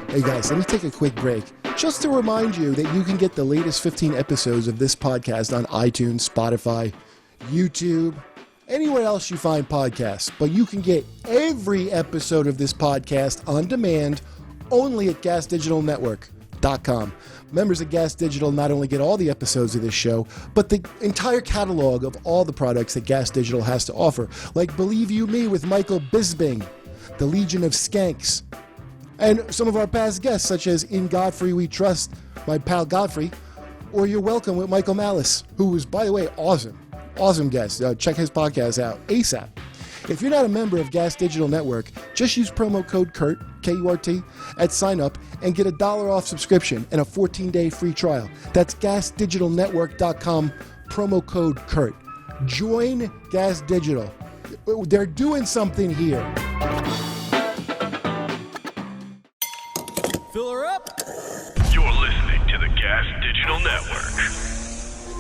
Hey guys, let me take a quick break just to remind you that you can get the latest 15 episodes of this podcast on iTunes, Spotify, YouTube, anywhere else you find podcasts. But you can get every episode of this podcast on demand only at gasdigitalnetwork.com. Members of Gas Digital not only get all the episodes of this show, but the entire catalog of all the products that Gas Digital has to offer, like Believe You Me with Michael Bisbing, The Legion of Skanks, and some of our past guests, such as In Godfrey We Trust, my pal Godfrey, or You're Welcome with Michael Malice, who was, by the way, awesome guest. Check his podcast out ASAP. If you're not a member of Gas Digital Network, just use promo code KURT, K-U-R-T, at sign up and get $1 off subscription and a 14-day free trial. That's gasdigitalnetwork.com, promo code KURT. Join Gas Digital. They're doing something here. Fill her up. You're listening to the Gas Digital Network.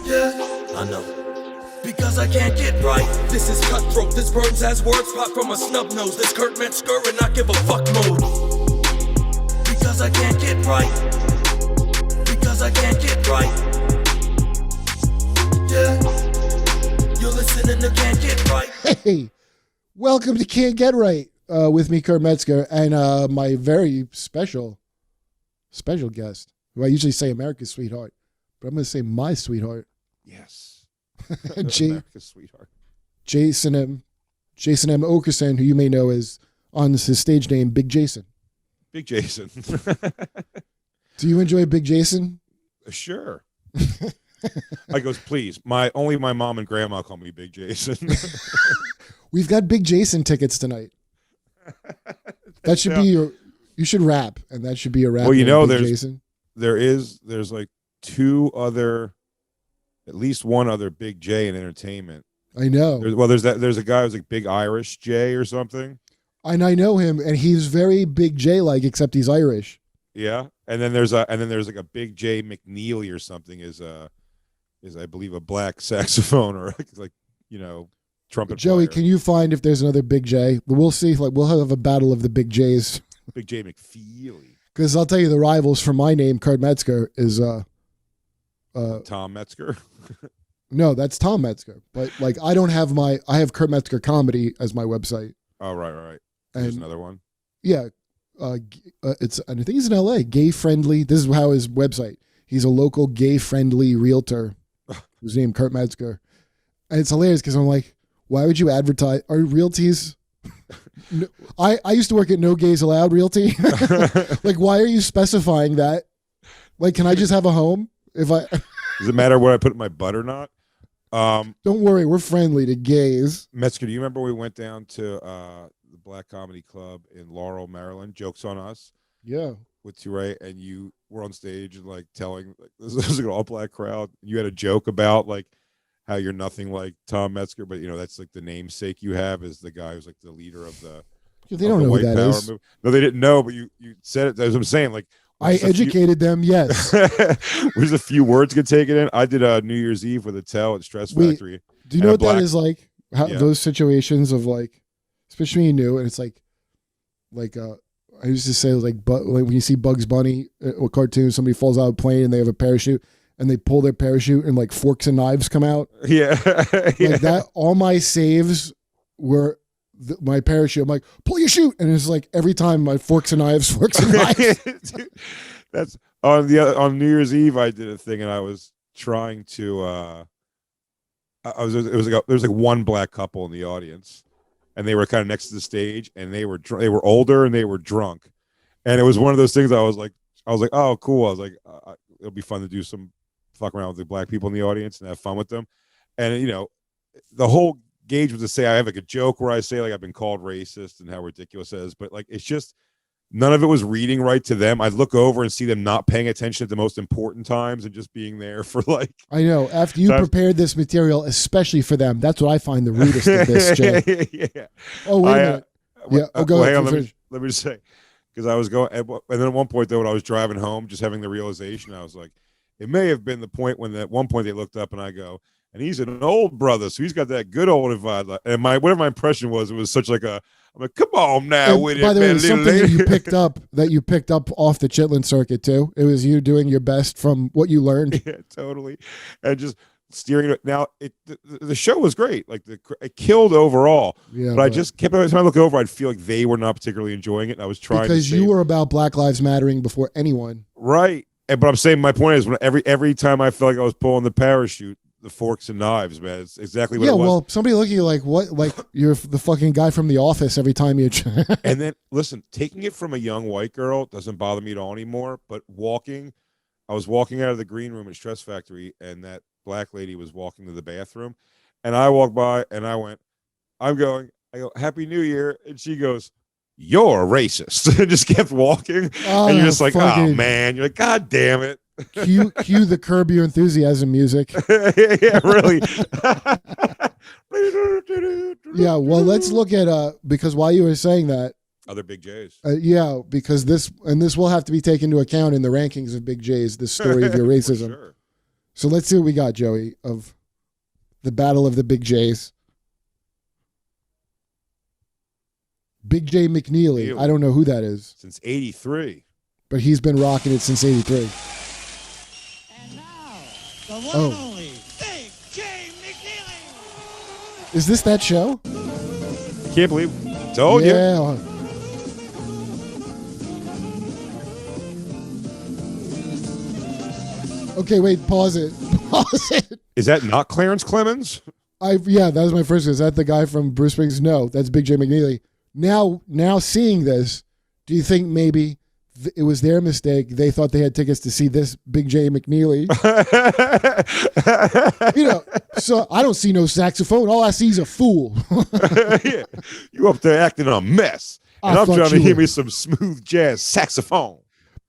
Yeah, I know. Because I can't get right. This is cutthroat. This burns as words pop from a snub nose. This Kurt Metzger and not give a fuck mode. Because I can't get right. Because I can't get right. Yeah. You're listening to Can't Get Right. Hey, welcome to Can't Get Right with me, Kurt Metzger, and my very special guest, who I usually say America's sweetheart, but I'm going to say my sweetheart. Yes. America's sweetheart. Jason M. Oakerson, who you may know as on his stage name, Big Jason. Big Jason. Do you enjoy Big Jason? Sure. I goes, please. Only my mom and grandma call me Big Jason. We've got Big Jason tickets tonight. That should be you should rap, and that should be a rap. Well, you know, Big Jason. There's like at least one other Big J in entertainment. I know. There's a guy who's like Big Irish J or something. And I know him, and he's very Big J like, except he's Irish. Yeah, and then there's like a Big Jay Mcnealy or something is I believe a black saxophone or like trumpet. Joey, player. can you find if there's another Big J? We'll see. Like, we'll have a battle of the Big J's. Big Jay McFeely. Because I'll tell you, the rivals for my name, Kurt Metzger, is Tom Metzger. No, that's Tom Metzger. But like, I have Kurt Metzger Comedy as my website. Oh, right. And there's another one. Yeah, I think he's in LA. Gay friendly. This is how his website. He's a local gay friendly realtor. His name Kurt Metzger, and it's hilarious because I'm like, why would you advertise? Are realties? No, I used to work at No Gays Allowed Realty. Like, why are you specifying that? Like, can I just have a home? Does it matter what I put in my butt or not? Don't worry, we're friendly to gays. Metzger, do you remember we went down to the Black Comedy Club in Laurel, Maryland? Jokes on Us. Yeah. With Ray, and you were on stage and like telling this was an all black crowd. You had a joke about like how you're nothing like Tom Metzger, but that's like the namesake you have is the guy who's like the leader of the. Yeah, they don't know who that is. Movement. No, they didn't know, but you said it. As I'm saying, like I educated them. Yes. There's a few words get taken in. I did a New Year's Eve with a tell at Stress Factory. Do you know what that is like? Those situations of like, especially when you knew, and it's like I used to say like when you see Bugs Bunny or cartoons, somebody falls out of a plane and they have a parachute and they pull their parachute and like forks and knives come out. Yeah. Like that. All my saves were my parachute. I'm like, pull your chute. And it's like every time my forks and knives. Dude, that's on New Year's Eve. I did a thing and I was trying to, there was like one black couple in the audience. And they were kind of next to the stage, and they were older and they were drunk, and it was one of those things. I was like, oh, cool. I was like, it'll be fun to do some fuck around with the black people in the audience and have fun with them. And the whole gauge was to say I have like a joke where I say like I've been called racist and how ridiculous it is, but like it's just none of it was reading right to them. I'd look over and see them not paying attention at the most important times and just being there for like. I know. After you prepared this material, especially for them, that's what I find the rudest of this, Jay. Yeah. Oh, wait a minute. Yeah. Go ahead. Let me just say, because I was going, and then at one point though, when I was driving home, just having the realization, I was like, it may have been the point when at one point they looked up and I go, and he's an old brother, so he's got that good old vibe. And whatever my impression was, it was such like a. I'm like, come on now and with by it, the way, man, it's little something lady. that you picked up off the Chitlin circuit too. It was you doing your best from what you learned. Yeah, totally, and just steering it. Now, the show was great. Like it killed overall. Yeah, but I just kept every time I look over, I'd feel like they were not particularly enjoying it. And I was trying because you were about Black Lives Mattering before anyone. right. But I'm saying my point is when every time I felt like I was pulling the parachute, the forks and knives, man. It's exactly what it was. Well, somebody looking at you like, what? Like you're the fucking guy from The Office every time you. And then, listen, taking it from a young white girl doesn't bother me at all anymore. But I was walking out of the green room at Stress Factory, and that black lady was walking to the bathroom. And I walked by, and I go, Happy New Year. And she goes, you're a racist. And just kept walking. And you're just like, oh, man. You're like, God damn it. Cue the Curb Your Enthusiasm music. Yeah, really. Yeah, well, let's look at because while you were saying that, other Big J's. Yeah, because this will have to be taken into account in the rankings of Big J's. This story of your racism. Sure. So let's see what we got, Joey, of the Battle of the Big J's. Big Jay Mcnealy. I don't know who that is. Since '83. But he's been rocking it since '83. And now, the one and only Big Jay Mcnealy. Is this that show? Can't believe. Told you. Yeah. Okay, wait, pause it. Pause it. Is that not Clarence Clemens? Yeah, that was my first. Is that the guy from Bruce Springsteen? No, that's Big Jay McNeely. Now seeing this, do you think maybe it was their mistake? They thought they had tickets to see this Big Jay McNeely. So I don't see no saxophone. All I see is a fool. Yeah. You up there acting a mess. And I'm trying to hear me some smooth jazz saxophone.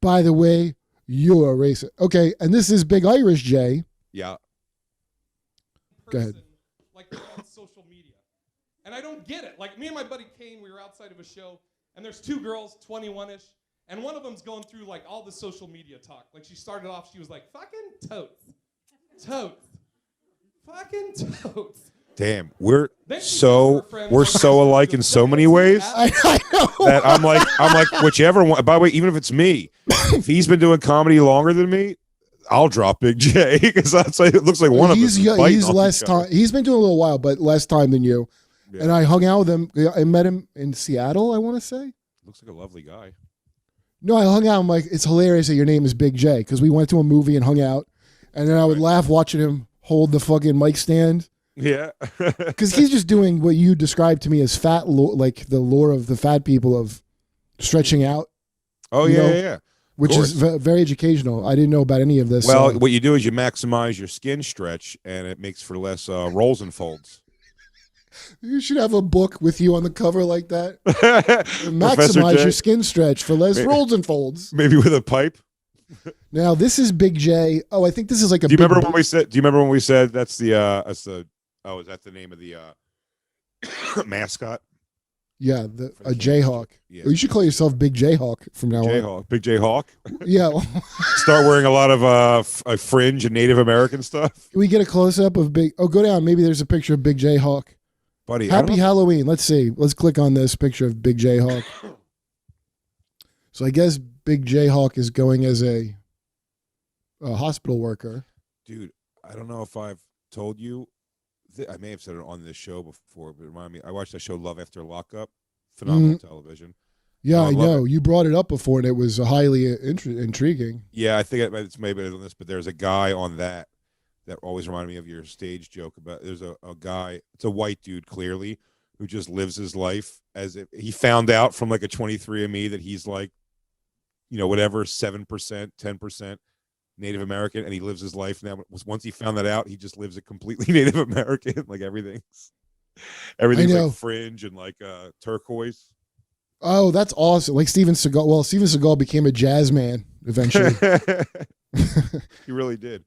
By the way, you're a racist. Okay, and this is Big Irish Jay. Yeah. Go ahead. Like on social media. And I don't get it. Like me and my buddy Kane, we were outside of a show, and there's two girls, 21-ish, and one of them's going through like all the social media talk. Like she started off, she was like, fucking totes. Totes. Fucking totes. Damn, we're so alike in so many ways. I know. That I'm like whichever one. By the way, even if it's me, if he's been doing comedy longer than me, I'll drop Big J because that's like, it looks like one of us. He's less time. He's been doing a little while, but less time than you. Yeah. And I hung out with him. I met him in Seattle, I want to say. Looks like a lovely guy. No, I hung out. I'm like, it's hilarious that your name is Big J because we went to a movie and hung out, and then I would laugh watching him hold the fucking mic stand. Yeah, because he's just doing what you described to me as fat, like the lore of the fat people of stretching out. Oh yeah. Which is very educational. I didn't know about any of this. Well, what you do is you maximize your skin stretch, and it makes for less rolls and folds. You should have a book with you on the cover like that. Maximize your skin stretch for less rolls and folds. Maybe with a pipe. Now this is Big J. Oh, I think this is like a. Do you remember when we said? Do you remember when we said that's the? Oh, is that the name of the mascot? Yeah, a Jayhawk. Yeah. You should call yourself Big Jayhawk from now on. Big J Hawk. Yeah. Start wearing a lot of fringe and Native American stuff. Can we get a close up of Big? Oh, go down. Maybe there's a picture of Big Jayhawk. Buddy, Happy Halloween. Let's see. Let's click on this picture of Big Jayhawk. So I guess Big Jayhawk is going as a hospital worker. Dude, I don't know if I've told you. I may have said it on this show before, but remind me. I watched that show Love After Lockup. Phenomenal television. Yeah, I know. You brought it up before, and it was highly intriguing. Yeah, I think it's maybe on this, but there's a guy on that always reminded me of your stage joke about. There's a guy. It's a white dude, clearly, who just lives his life as if he found out from like a 23andMe that he's like, whatever 7%, 10%. Native American, and he lives his life now. Once he found that out, he just lives a completely Native American. Like everything's like fringe and like turquoise. Oh, that's awesome! Like Steven Seagal. Well, Steven Seagal became a jazz man eventually. He really did.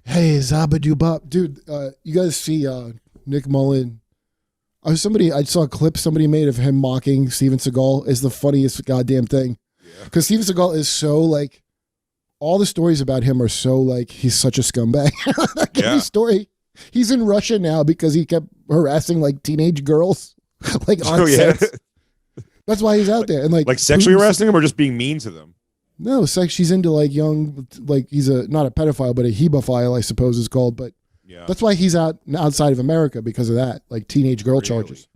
Hey, Zabadoo-bop, dude. You guys see Nick Mullen? I saw a clip somebody made of him mocking Steven Seagal. Is the funniest goddamn thing. Because Steven Seagal is so like. All the stories about him are so like he's such a scumbag. Every story. He's in Russia now because he kept harassing like teenage girls, like on sets. That's why he's out there and like sexually harassing them or just being mean to them. No, she's into like young, like he's not a pedophile, but a hebephile, I suppose is called. But yeah, that's why he's outside of America because of that, like teenage girl charges.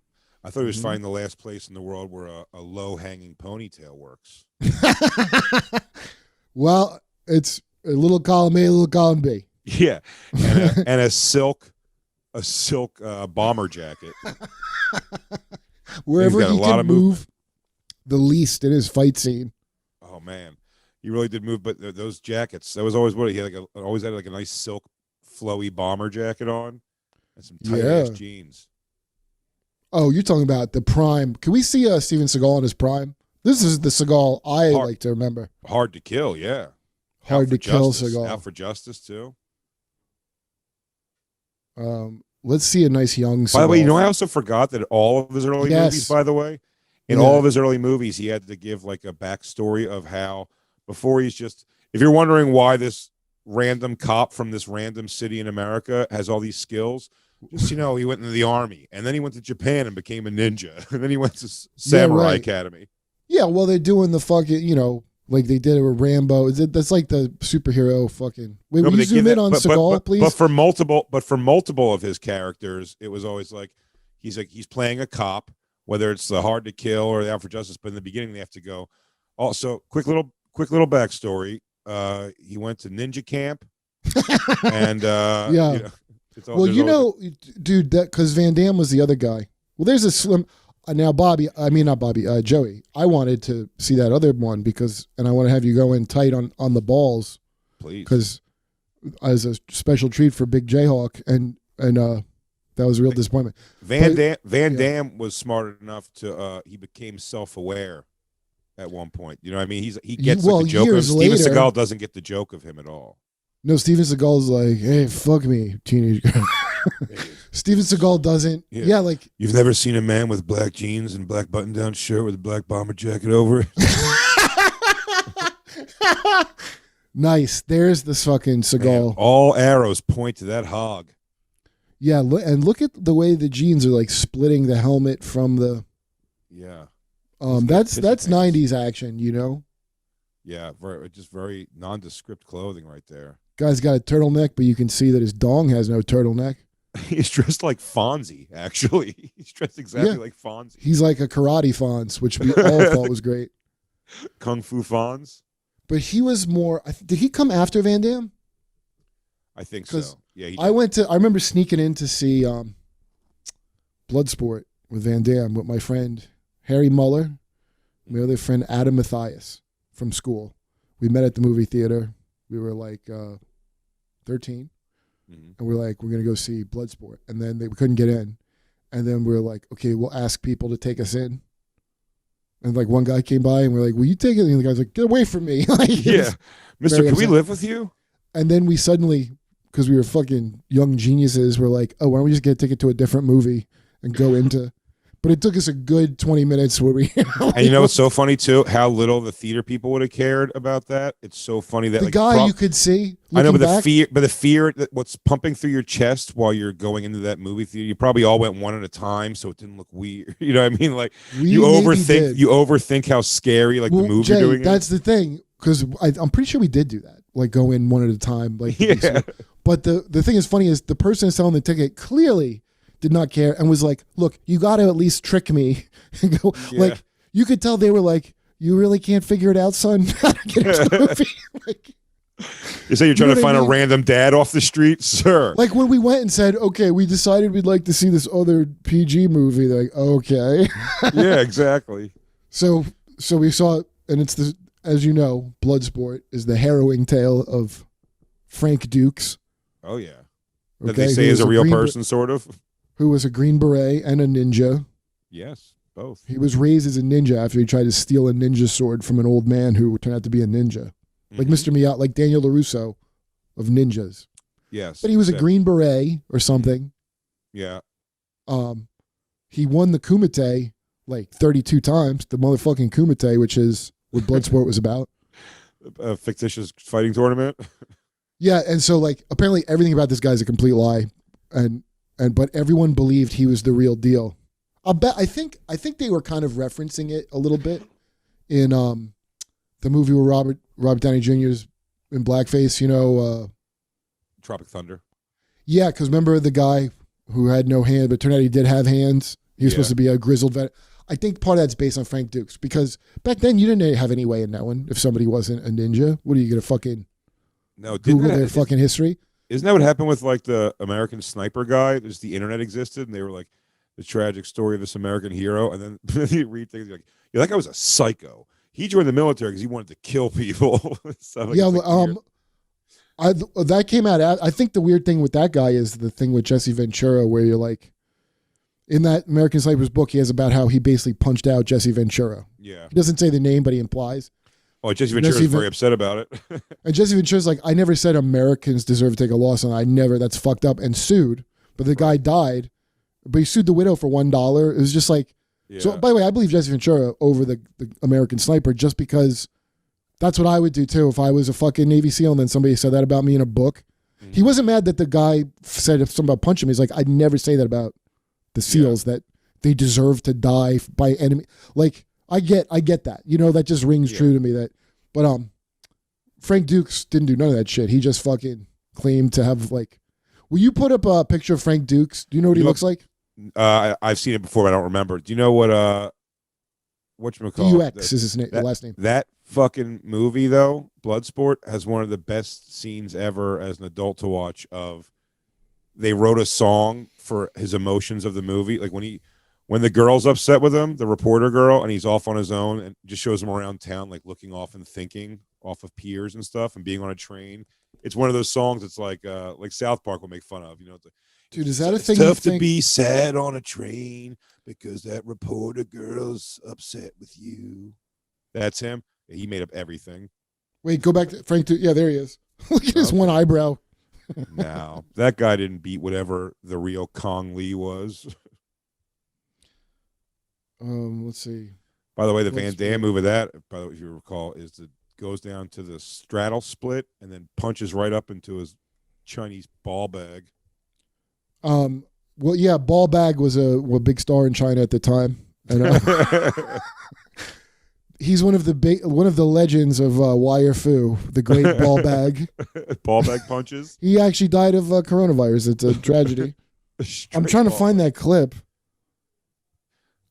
I thought he was finding the last place in the world where a low-hanging ponytail works. Well, it's a little column A, a little column B. Yeah, and a silk bomber jacket. Wherever he can move the least in his fight scene. Oh man, he really did move. But those jackets, that was always what he had. Always had like a nice silk, flowy bomber jacket on, and some tight ass jeans. Oh, you're talking about the prime. Can we see Steven Seagal in his prime? This is the Seagal I like to remember. Hard to kill, yeah. Hard to kill Seagal. Out for Justice too. Let's see a nice young Seagal. By the way, I also forgot that all of his early movies, by the way, all of his early movies, he had to give like a backstory of how before he's just. If you're wondering why this random cop from this random city in America has all these skills. Just, he went into the army, and then he went to Japan and became a ninja, and then he went to Samurai Academy. Yeah, well, they're doing the fucking, like they did it with Rambo. That's like the superhero fucking. Wait, will you zoom in on Seagal, please? But for multiple of his characters, it was always like he's playing a cop, whether it's the Hard to Kill or the Out for Justice. But in the beginning, they have to go. Also, quick little backstory. He went to ninja camp, and dude, that because Van Damme was the other guy. Well, there's a slim. Now, Joey. I wanted to see that other one and I want to have you go in tight on the balls, please, because as a special treat for Big Jay Hawk, and that was a real disappointment. Van Damme was smart enough to he became self-aware at one point. You know what I mean? He gets the joke of Steven Seagal doesn't get the joke of him at all. No, Steven Seagal's like, hey, fuck me, teenage girl. Steven Seagal doesn't. Yeah, like you've never seen a man with black jeans and black button-down shirt with a black bomber jacket over it. Nice. There's this fucking Seagal. Man, all arrows point to that hog. Yeah, and look at the way the jeans are like splitting the helmet from the. Yeah. That's 90s action, Yeah, very nondescript clothing right there. Guy's got a turtleneck, but you can see that his dong has no turtleneck. He's dressed like Fonzie, actually. He's dressed exactly like Fonzie. He's like a karate Fonz, which we all thought was great. Kung Fu Fonz? But he was more... Did he come after Van Damme? I think so. Yeah, I remember sneaking in to see Bloodsport with Van Damme with my friend Harry Muller, my other friend Adam Mathias from school. We met at the movie theater. We were like 13. And we're like, we're going to go see Bloodsport. And then we couldn't get in. And then we were like, okay, we'll ask people to take us in. And like one guy came by and we're like, will you take it? And the guy's like, get away from me. Yeah. Mister, can we live with you? And then we suddenly, because we were fucking young geniuses, we're like, oh, why don't we just get a ticket to a different movie and go into... But it took us a good 20 minutes where we... And what's so funny, too? How little the theater people would have cared about that. It's so funny that... The guy you could see... I know, but the fear that what's pumping through your chest while you're going into that movie theater, you probably all went one at a time, so it didn't look weird. You know what I mean? Like, you overthink how scary, the movie Jay, doing that's the thing, because I'm pretty sure we did do that. Like, go in one at a time. Like, yeah. But the thing is funny is the person selling the ticket clearly... did not care and was like, look, you got to at least trick me. And go, like, you could tell they were like, you really can't figure it out, son? How to get into the movie? Like, you say you're trying to find a random dad off the street? Sir. Like when we went and said, okay, we decided we'd like to see this other PG movie. They're like, okay. Yeah, exactly. So we saw it, and it's as you know, Bloodsport is the harrowing tale of Frank Dukes. Oh, yeah. That they say is a real person, sort of. Who was a Green Beret and a ninja. Yes, both. He was raised as a ninja after he tried to steal a ninja sword from an old man who turned out to be a ninja. Like Mr. Miyagi, like Daniel LaRusso of ninjas. Yes. But he was a Green Beret or something. Yeah. He won the Kumite like 32 times, the motherfucking Kumite, which is what Bloodsport was about. A fictitious fighting tournament. Yeah, and so like apparently everything about this guy is a complete lie. but everyone believed he was the real deal. I think they were kind of referencing it a little bit in the movie where Robert Downey Jr.'s in blackface, Tropic Thunder. Yeah, because remember the guy who had no hand, but turned out he did have hands. He was supposed to be a grizzled vet. I think part of that's based on Frank Dukes, because back then you didn't have any way in that one if somebody wasn't a ninja. What are you going to fucking Google their fucking history? Isn't that what happened with like the American Sniper guy? Just the internet existed, and they were like the tragic story of this American hero. And then you read things like, yeah, that guy was a psycho. He joined the military because he wanted to kill people. That came out. I think the weird thing with that guy is the thing with Jesse Ventura, where you're like, in that American Sniper's book, he has about how he basically punched out Jesse Ventura. Yeah. He doesn't say the name, but he implies. Oh, Jesse Ventura's very upset about it. And Jesse Ventura's like, I never said Americans deserve to take a loss, and that's fucked up, and sued. But the guy died, but he sued the widow for $1. It was just like, So, by the way, I believe Jesse Ventura over the American Sniper just because that's what I would do too if I was a fucking Navy SEAL and then somebody said that about me in a book. Mm-hmm. He wasn't mad that the guy said something about punching him. He's like, I'd never say that about the SEALs, that they deserve to die by enemy. Like, I get that. That just rings true to me. But Frank Dukes didn't do none of that shit. He just fucking claimed to have like. Will you put up a picture of Frank Dukes? Do you know what he looks like? I've seen it before, but I don't remember. Do you know whatchamacallit? DUX is his name, the last name. That fucking movie, though, Bloodsport, has one of the best scenes ever as an adult to watch. They wrote a song for his emotions of the movie, like when the girl's upset with him, the reporter girl, and he's off on his own, and just shows him around town, like looking off and thinking off of piers and stuff, and being on a train. It's one of those songs. It's like South Park will make fun of. Dude, is that a thing? It's tough to be sad on a train because that reporter girl's upset with you. That's him. He made up everything. Wait, go back to Frank. Yeah, there he is. Look at his one eyebrow. No, that guy didn't beat whatever the real Kong Lee was. Let's see. By the way, the Van Damme move of that, by the way, if you recall, goes down to the straddle split and then punches right up into his Chinese ball bag. Well, yeah, Ball Bag was a big star in China at the time, and he's one of the legends of Wire Fu, the great Ball Bag. Ball bag punches. He actually died of coronavirus. It's a tragedy. I'm trying to find that clip.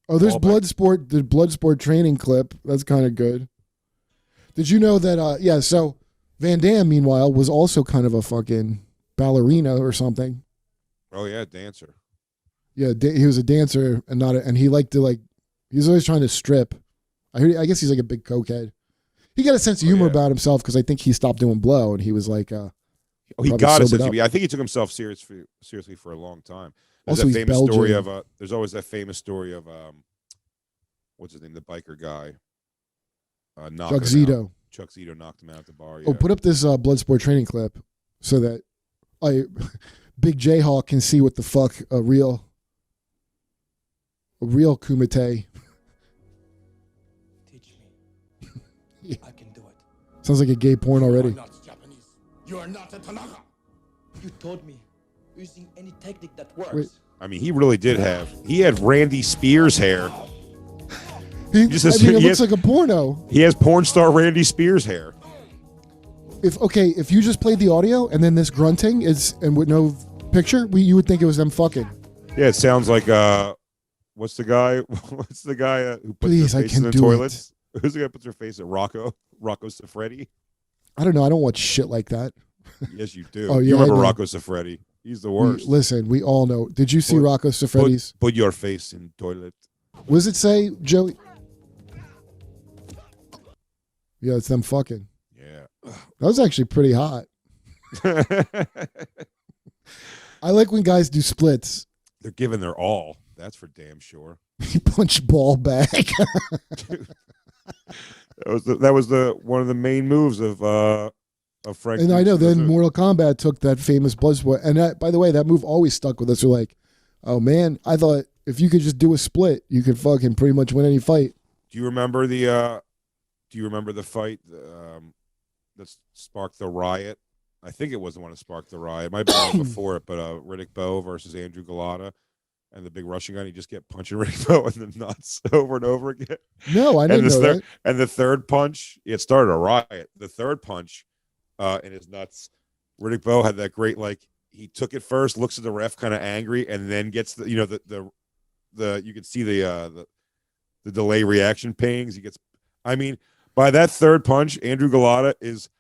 Oh, there's Bloodsport, the Bloodsport training clip. That's kind of good. Did you know that? So Van Damme, meanwhile, was also kind of a fucking ballerina or something. Oh yeah, dancer. Yeah, he was a dancer and he liked to he's always trying to strip. I guess he's like a big cokehead. He got a sense of humor about himself because I think he stopped doing blow and he was like, he got a sense of humor. I think he took himself seriously for a long time. There's also, that famous story of there's always that famous story of what's his name, the biker guy. Chuck Zito. Chuck Zito knocked him out at the bar. Oh, put up this Bloodsport training clip so that Big Jay Hawk can see what the fuck a real kumite. Teach me. Yeah. I can do it. Sounds like a gay porn already. You are not Japanese. You are not a Tanaka. You told me using any technique that works. Wait. I mean, he really did he had Randy Spears hair. It looks like a porno. He has porn star Randy Spears hair. If you just played the audio and then this grunting and with no picture, you would think it was them fucking. Yeah, it sounds like what's the guy who puts their face in the toilets? Who's the guy who puts their face at Rocco Siffredi? I don't know. I don't watch shit like that. Yes, you do. Oh, yeah, you remember Rocco Siffredi? He's the worst. We all know. Did you see Rocco Siffredi's? Put your face in toilet. What does it say, Joey? Yeah, it's them fucking. Yeah. That was actually pretty hot. I like when guys do splits. They're giving their all. That's for damn sure. He punched Ball Bag. That was one of the main moves of Frank. And I know then Mortal Kombat took that famous Bloodsport. And by the way, that move always stuck with us. We're like, oh man, I thought if you could just do a split, you could fucking pretty much win any fight. Do you remember the fight that sparked the riot I think it was the one that sparked the riot. It might have been before it, but Riddick Bowe versus Andrew Galata. And the big Russian guy, he just kept punching Riddick Bowe in the nuts over and over again. No, I didn't know that. And the third punch, it started a riot. The third punch in his nuts, Riddick Bowe had that great, like, he took it first, looks at the ref kind of angry, and then gets the, you know, the you can see the delay reaction pings. He gets, I mean, by that third punch, Andrew Galata his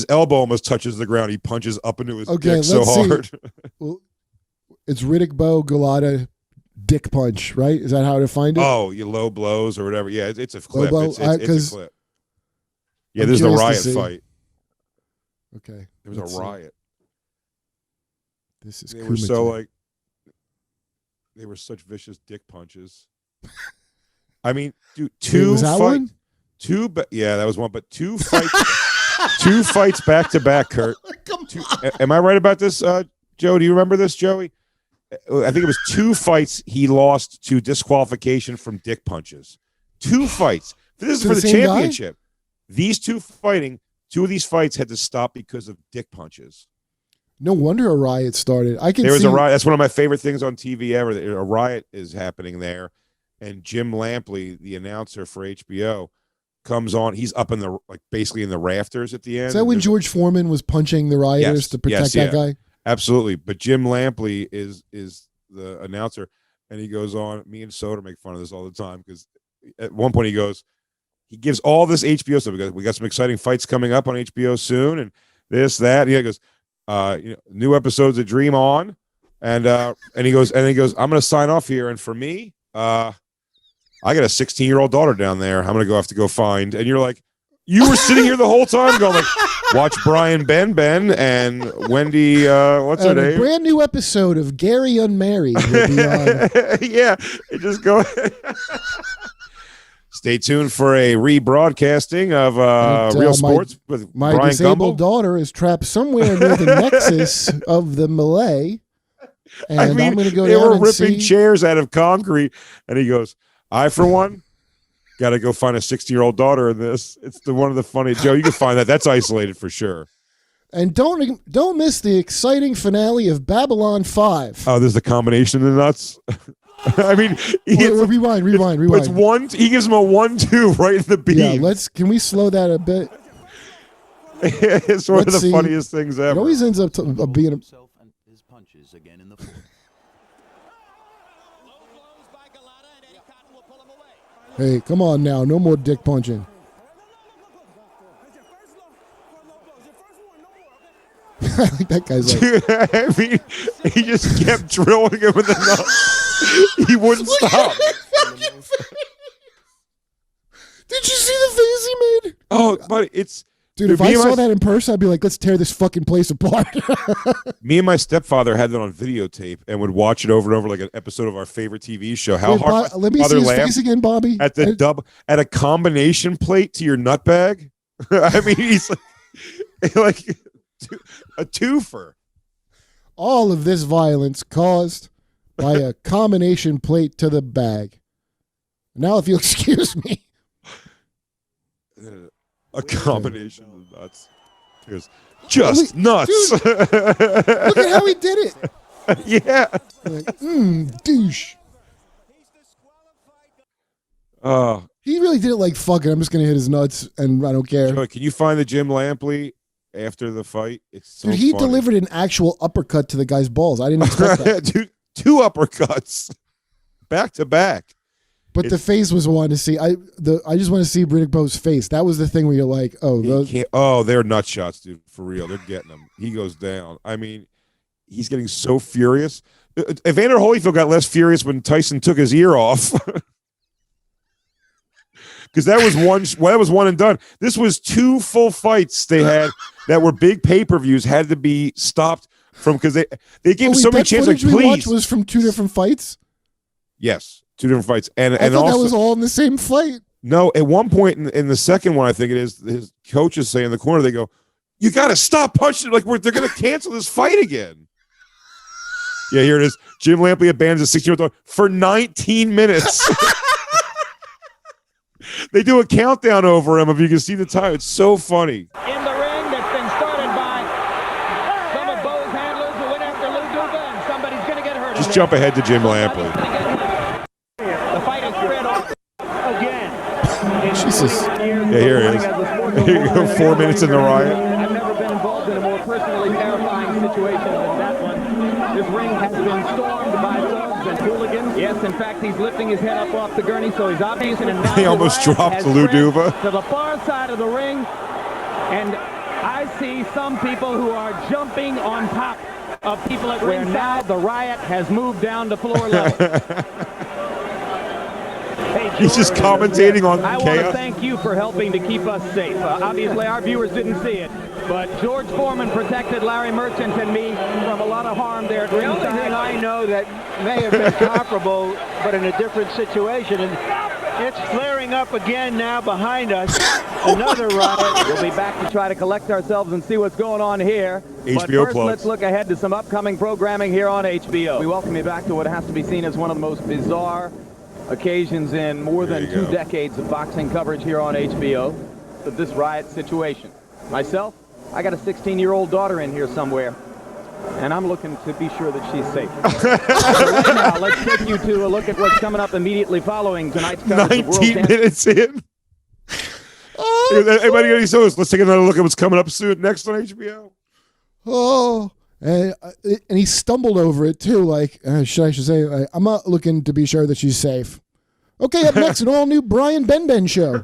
elbow almost touches the ground. He punches up into his dick so hard. Well, it's Riddick Bowe Galata dick punch, right? Is that how to find it? Oh, you low blows or whatever. Yeah, it's a clip. It's a clip. Yeah, I'm there's the curious riot fight. Okay. There was a riot. This is They were so like, they were such vicious dick punches. I mean, dude, yeah, that was one, but two fights, two fights back to back, Kurt. Am I right about this, Joe? Do you remember this, Joey? I think it was 2 fights he lost to disqualification from dick punches. 2 fights. This is for the championship. These two of these fights had to stop because of dick punches. No wonder a riot started. There was a riot. That's one of my favorite things on TV ever. A riot is happening there, and Jim Lampley, the announcer for HBO, comes on. He's up in the basically in the rafters at the end. Is that when George Foreman was punching the rioters to protect that guy? Absolutely. But Jim Lampley is the announcer, and he goes on. Me and Soder make fun of this all the time because at one point he gives all this HBO stuff. We got some exciting fights coming up on HBO soon, and this, that. And he goes, new episodes of Dream On, and he goes, I'm going to sign off here. And for me, I got a 16-year-old daughter down there. I'm going to have to go find. And you're like, you were sitting here the whole time going like, watch Brian Ben and Wendy, what's her name? A brand new episode of Gary Unmarried will be on. Yeah, just go. Stay tuned for a rebroadcasting of Real Sports with my Brian disabled Gumbel. daughter is trapped somewhere near the nexus of the melee, and I'm going to go they down were and ripping see. chairs out of concrete, and he goes, I, for one, got to go find a 60-year-old daughter in this. It's one of the funny. Joe, you can find that. That's isolated for sure. And don't miss the exciting finale of Babylon 5. Oh, there's the combination of the nuts. I mean, rewind. It's one. He gives him a 1-2 right in the beam. Yeah, can we slow that a bit? It's one of the funniest things ever. It always ends up being himself and his punches again in the fourth. Hey, come on now. No more dick punching. I think that guy's like... I mean, he just kept drilling him in the nuts. He wouldn't stop. Did you see the face he made? Oh, but it's... Dude, if I saw that in person, I'd be like, let's tear this fucking place apart. Me and my stepfather had that on videotape and would watch it over and over like an episode of our favorite TV show. Let me see his face again, Bobby. At a combination plate to your nut bag. I mean, he's like a twofer. All of this violence caused by a combination plate to the bag. Now, if you'll excuse me. A combination of nuts. Here's just nuts. Dude, look at how he did it. Yeah. Like, douche. He really did it like, fuck it, I'm just going to hit his nuts and I don't care. Joey, can you find the Jim Lampley after the fight? It's so Dude, he funny. delivered an actual uppercut to the guy's balls. I didn't expect that. Dude, 2 uppercuts back to back. But the face was one to see. I just want to see Riddick Bowe's face. That was the thing where you're like, they're nut shots, dude. For real, they're getting him. He goes down. I mean, he's getting so furious. Evander Holyfield got less furious when Tyson took his ear off, because that was one and done. This was 2 full fights they had that were big pay-per-views, had to be stopped from because they gave him so many chances. Like, please, was from 2 different fights. Yes. 2 different fights, and I thought also that was all in the same fight. No, at one point in the second one, I think it is, his coach is saying in the corner, they go, "You got to stop punching! Like they're going to cancel this fight again." Yeah, here it is. Jim Lampley abandons a 16-year-old daughter for 19 minutes. They do a countdown over him. If you can see the time, it's so funny. In the ring that's been started by jump ahead to Jim Lampley. The fight is spread off again. Jesus. Yeah, here he is. Here you go, 4 minutes in the riot. I've never been involved in a more personally terrifying situation than that one. This ring has been stormed by thugs and hooligans. Yes, in fact, he's lifting his head up off the gurney, so he's obvious. And now He almost dropped Lou Duva. To the far side of the ring, and I see some people who are jumping on top of people at ringside. Where now the riot has moved down to floor level. He's just commentating on I chaos. want to thank you for helping to keep us safe. Obviously, our viewers didn't see it, but George Foreman protected Larry Merchant and me from a lot of harm there at ringside. The only thing I know that may have been comparable, but in a different situation, and it's flaring up again now behind us. Another riot. We'll be back to try to collect ourselves and see what's going on here. But HBO first, plugs. let's look ahead to some upcoming programming here on HBO. We welcome you back to what has to be seen as one of the most bizarre occasions in more than 2 decades of boxing coverage here on HBO of this riot situation. Myself, I got a 16-year-old daughter in here somewhere, and I'm looking to be sure that she's safe. Right now, let's take you to a look at what's coming up immediately following tonight's coverage of World 19 minutes in. Everybody got any shows? Let's take another look at what's coming up soon next on HBO. Oh, and he stumbled over it too. Like, I should say, I'm not looking to be sure that she's safe. Okay, up next, an all new Brian Ben show.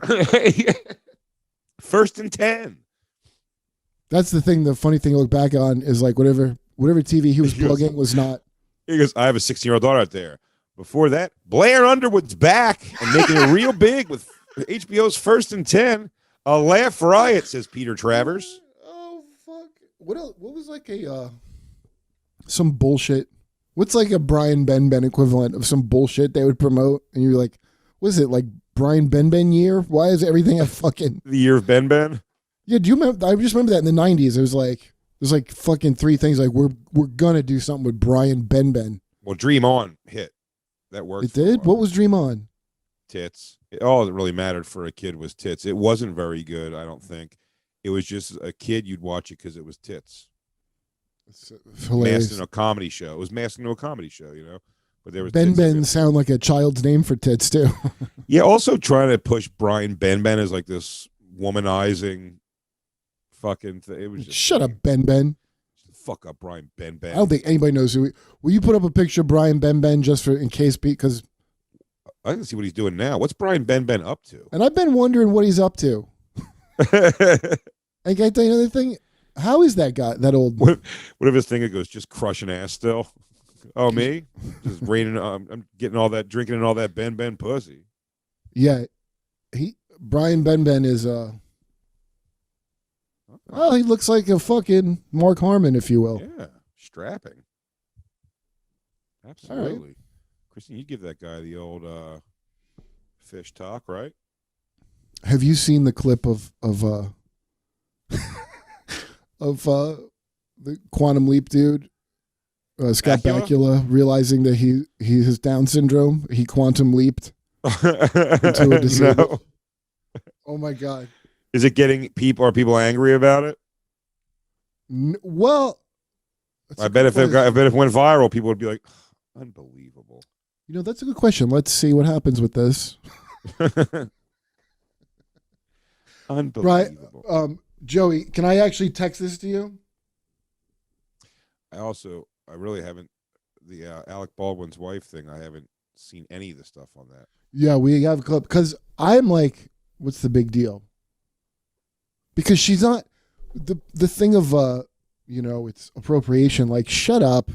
First and 10. That's the thing. The funny thing to look back on is like whatever TV he was plugging was not. He goes, I have a 16-year-old daughter out there. Before that, Blair Underwood's back and making it real big with HBO's First and 10. A laugh riot, says Peter Travers. Oh, fuck. What else? What was like some bullshit? What's like a Brian Ben equivalent of some bullshit they would promote? And you're like, what is it, like Brian Ben year? Why is everything a fucking... The year of Ben? Yeah, do you remember? I just remember that in the 90s. It was like, there's like fucking 3 things like, we're going to do something with Brian Ben. Well, Dream On hit. That worked. It did? What was Dream On? Tits. All that really mattered for a kid was tits. It wasn't very good, I don't think. It was just a kid, you'd watch it because it was tits. It's hilarious. Masked into a comedy show. It was masked into a comedy show, you know. But there was Ben sound like a child's name for tits too. Yeah, also trying to push Brian Ben as like this womanizing fucking thing. It was just Shut up, Ben. Fuck up Brian Ben. I don't think anybody knows who. Will you put up a picture of Brian Ben just for in case because I can see what he's doing now. What's Brian Ben up to? And I've been wondering what he's up to. And can I tell you another thing? How is that guy, that old? Whatever his thing, it goes, just crushing ass still. Oh, me? Just raining. I'm getting all that, drinking and all that Ben pussy. Yeah. Brian Ben is, well, he looks like a fucking Mark Harmon, if you will. Yeah. Strapping. Absolutely. Right. Kristen, you give that guy the old fish talk, right? Have you seen the clip of the Quantum Leap dude, Scott Bakula, realizing that he has Down syndrome? He quantum leaped into a disabled. No. Oh my God! Is it getting people? Are people angry about it? Well, I bet if it went viral, people would be like, "Unbelievable." You know, that's a good question. Let's see what happens with this. Unbelievable. Right, Joey, can I actually text this to you? I really haven't, the Alec Baldwin's wife thing, I haven't seen any of the stuff on that. Yeah, we have a clip, because I'm like, what's the big deal? Because she's not, the thing of, it's appropriation, like, shut up.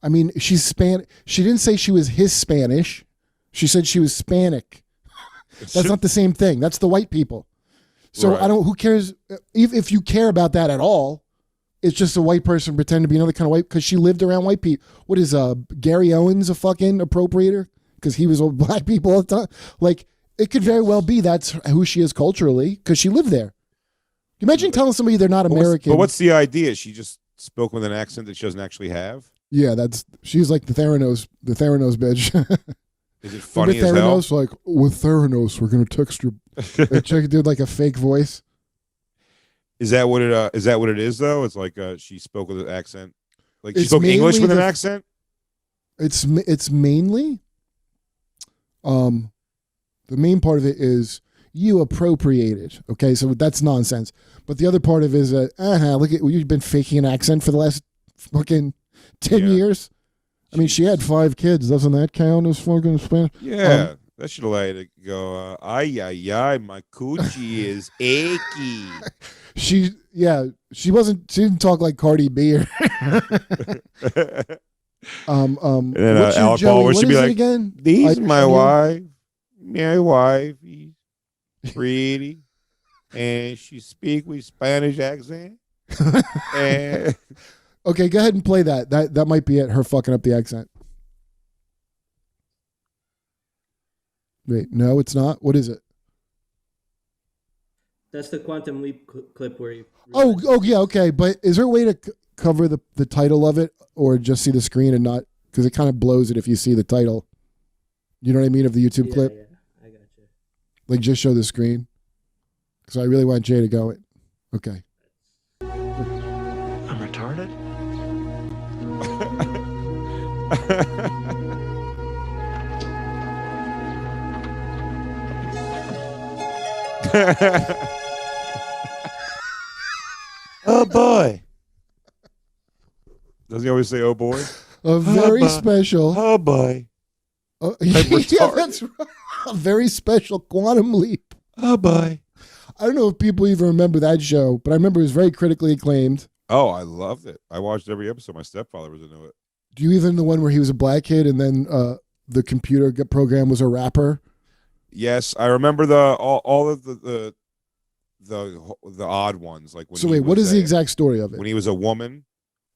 I mean, she's Spanish. She didn't say she was his Spanish. She said she was Hispanic. That's not the same thing. That's the white people. So right. Who cares if you care about that at all? It's just a white person pretending to be another kind of white because she lived around white people. What is Gary Owens a fucking appropriator? Because he was with black people all the time. Like, it could very well be that's who she is culturally because she lived there. Imagine telling somebody they're not American. But what's the idea? She just spoke with an accent that she doesn't actually have? Yeah, she's like the Theranos bitch. Is it funny as hell? Like, with Theranos, we're going to text you. Check, dude, like a fake voice. Is that what it is, though? It's like she spoke with an accent. Like, she spoke English with an accent? It's mainly, the main part of it is you appropriated. Okay, so that's nonsense. But the other part of it is look at you've been faking an accent for the last fucking 10 years. I mean, she had 5 kids. Doesn't that count as fucking Spanish? Yeah, that should allow you to go. Ay ay ay, my coochie is achy. She didn't talk like Cardi B or and then what's your Alec Joey? Baldwin What should is be it like, again? "These my wife, she's pretty, and she speak with Spanish accent." And Okay, go ahead and play that. That might be it. Her fucking up the accent. Wait, no, it's not. What is it? That's the Quantum Leap clip where you. Oh, yeah, okay. But is there a way to cover the title of it, or just see the screen and not? Because it kind of blows it if you see the title. You know what I mean of the YouTube clip? Yeah, I got you. Like just show the screen. Because I really want Jay to go it. Okay. I'm retarded? Oh boy. Does he always say "oh boy"? A very special. Oh boy. Yeah, that's right. A very special Quantum Leap. Oh boy. I don't know if people even remember that show, but I remember it was very critically acclaimed. Oh, I loved it. I watched every episode. My stepfather was into it. Do you even the one where he was a black kid and then the computer program was a rapper? Yes, I remember all of the odd ones. Like when So wait, what is the exact story of it? When he was a woman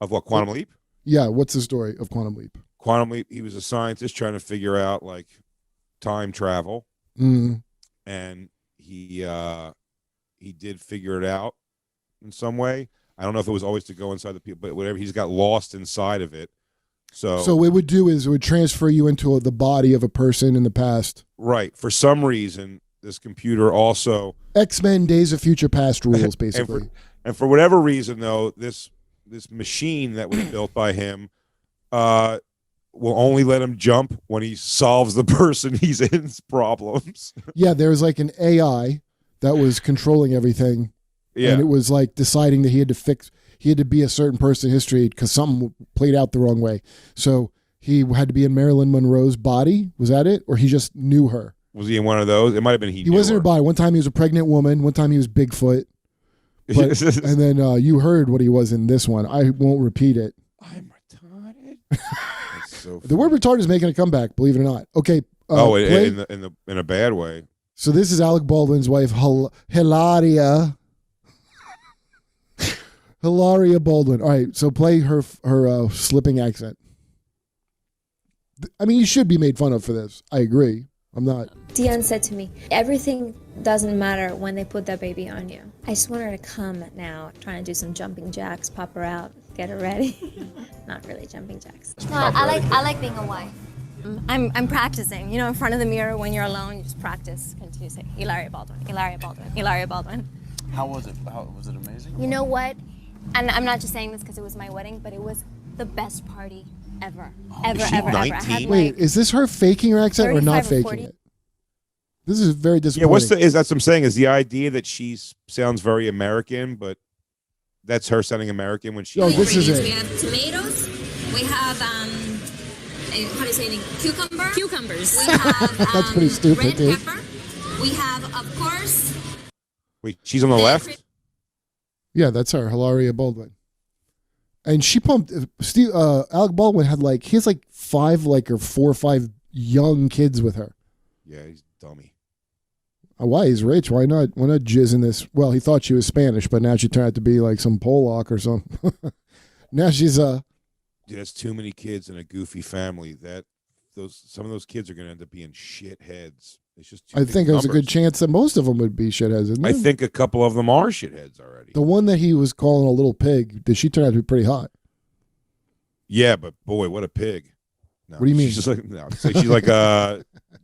of what, Quantum Leap? Yeah, what's the story of Quantum Leap? Quantum Leap. He was a scientist trying to figure out like time travel, and he did figure it out in some way. I don't know if it was always to go inside the people, but whatever. He's got lost inside of it. So what it would do is it would transfer you into the body of a person in the past. Right. For some reason, this computer also X-Men Days of Future Past rules, basically. and for whatever reason, though, this machine that was built by him will only let him jump when he solves the person he's in's problems. Yeah, there was like an AI that was controlling everything. Yeah. And it was like deciding that he had to be a certain person in history because something played out the wrong way. So he had to be in Marilyn Monroe's body. Was that it? Or he just knew her? Was he in one of those? It might have been he wasn't in her body. One time he was a pregnant woman. One time he was Bigfoot. But, and then you heard what he was in this one. I won't repeat it. I'm retarded. That's so the word retarded is making a comeback, believe it or not. Okay. In a bad way. So this is Alec Baldwin's wife, Hilaria. Hilaria Baldwin. All right, so play her slipping accent. I mean, you should be made fun of for this. I agree. I'm not. Dion said to me, everything doesn't matter when they put that baby on you. I just want her to come now, trying to do some jumping jacks, pop her out, get her ready. Not really jumping jacks. No, I like being a wife. I'm practicing. You know, in front of the mirror when you're alone, you just practice. Continue to say, Hilaria Baldwin, Hilaria Baldwin, Hilaria Baldwin. How was it? Was it amazing? You know what? And I'm not just saying this because it was my wedding, but it was the best party ever. Ever. I had Wait, is this her faking her accent or not faking it? This is very disappointing. Yeah, that's what I'm saying, is the idea that she sounds very American, but that's her sounding American when she... Oh, this is it. We have tomatoes. We have, how do you say it? Cucumbers. We have That's pretty stupid, red dude. pepper. We have, of course... Wait, she's on the left? Yeah, that's her, Hilaria Baldwin. And she pumped... Alec Baldwin had he has 4 or 5 young kids with her. Yeah, he's a dummy. Why? He's rich. Why not jizz in this? Well, he thought she was Spanish, but now she turned out to be some Polak or something. Now she's Dude, that's too many kids in a goofy family. Some of those kids are going to end up being shitheads. It's just I think there's a good chance that most of them would be shitheads, isn't there? I think a couple of them are shitheads already. The one that he was calling a little pig, did she turn out to be pretty hot? Yeah, but boy, what a pig. No, What do you mean? She's just she's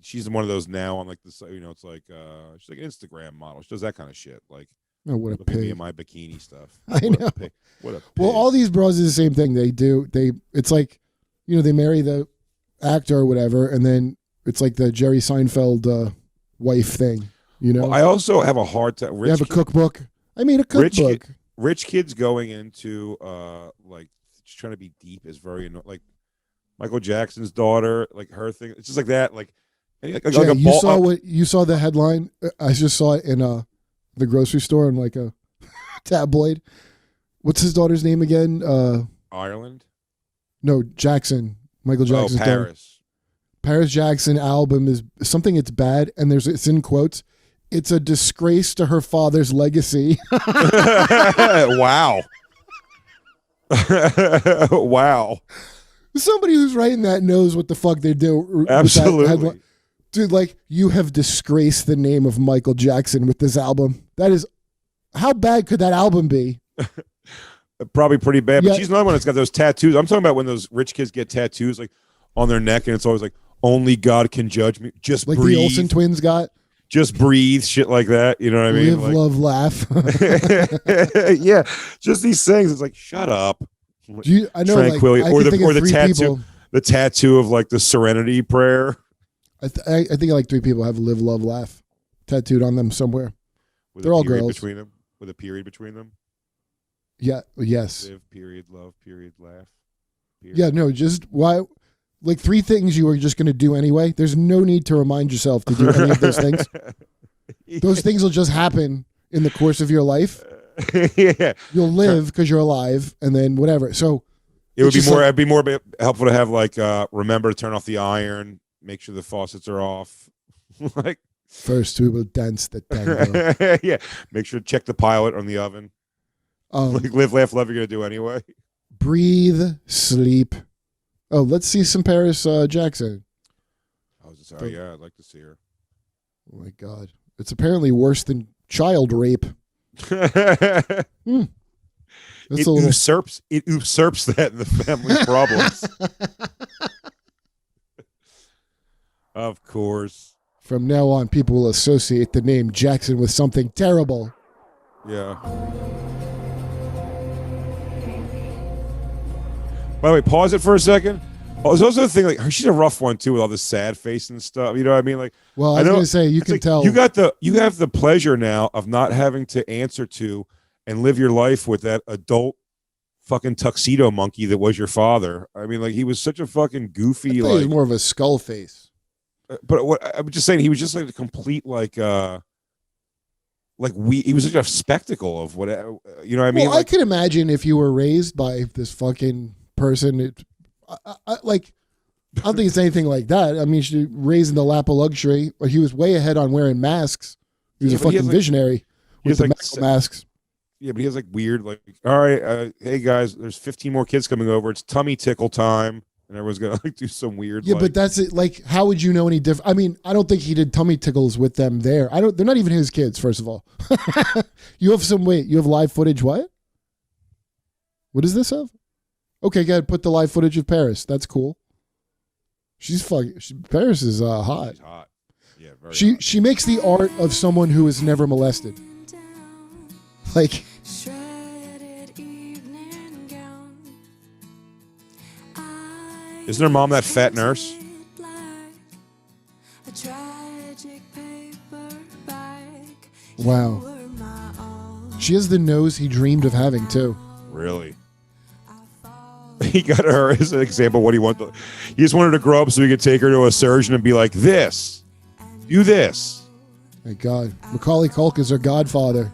she's one of those now on it's she's like an Instagram model. She does that kind of shit. Oh, what a look at me pig. in my bikini stuff. I know. What a pig. Well, all these bros do the same thing. They do. It's they marry the actor or whatever, and then it's like the Jerry Seinfeld wife thing, you know. Well, I also have a hard time. You have a cookbook. I mean, a cookbook. Rich kids going into like just trying to be deep is very annoying. Like Michael Jackson's daughter, like her thing. It's just like that. Like, Jay, you saw the headline? I just saw it in the grocery store in like a tabloid. What's his daughter's name again? Ireland? No, Jackson. Michael Jackson's Paris. daughter. Paris Jackson album is something. It's bad, and it's in quotes. It's a disgrace to her father's legacy. Wow. Wow. Somebody who's writing that knows what the fuck they do. Absolutely. Dude, like, you have disgraced the name of Michael Jackson with this album. That is, how bad could that album be? Probably pretty bad. But Yeah. she's another one that's got those tattoos. I'm talking about when those rich kids get tattoos like on their neck, and it's always like, only God can judge me. Just Like breathe. the Olsen twins got. Just breathe, shit like that. You know what I mean? Live, love, laugh. Yeah, just these things. It's like, shut up. I know, like, tranquility, I or can think of the three tattoo, people. the tattoo of like the Serenity prayer I think like three people have live, love, laugh tattooed on them somewhere. with They're a all period girls. between them, with a period between them. Yeah. Yes. Live, period, love, period, laugh. Period. Yeah. No. Just why? Like three things you are just going to do anyway. There's no need to remind yourself to do any of those things. Those things will just happen in the course of your life. Yeah, you'll live because you're alive, and then whatever. So it would be just more. like- It'd be more helpful to have like remember to turn off the iron, make sure the faucets are off. Like first we will dance the tango. yeah, make sure to check the pilot on the oven. Like live, laugh, love. You're gonna do anyway. Breathe, sleep. Oh, let's see some Paris Jackson. Yeah, I'd like to see her. Oh my God, it's apparently worse than child rape. It usurps that in the family problems. Of course. From now on, people will associate the name Jackson with something terrible. Yeah. By the way, pause it for a second. Oh, there's also the thing, like, she's a rough one too, with all this sad face and stuff. You know what I mean? Like, well, I was going to say, you can tell. You have the pleasure now of not having to answer to and live your life with that adult fucking tuxedo monkey that was your father. I mean, like, he was such a fucking goofy, he was more of a skull face. But what I'm just saying, he was just like a complete, he was such a spectacle of what, you know what I mean? Well, I could imagine if you were raised by this fucking person, I don't think it's anything like that. I mean, she raised in the lap of luxury, but he was way ahead on wearing masks. He was a fucking visionary with the medical masks. Yeah, but he has like weird, like, all right, hey guys, there's 15 more kids coming over. It's tummy tickle time, and everyone's gonna like do some weird. Yeah, but that's it. Like, how would you know any different? I mean, I don't think he did tummy tickles with them there. They're not even his kids. First of all, you have live footage. What is this of? Okay, go ahead, put the live footage of Paris. That's cool. Paris is hot. She's hot. Yeah, very hot. She makes the art of someone who is never molested. Like, isn't her mom that fat nurse? wow. She has the nose he dreamed of having too. Really? He got her as an example of what he wanted. He just wanted to grow up so he could take her to a surgeon and be like, this. Do this. Thank God. Macaulay Culkin is her godfather.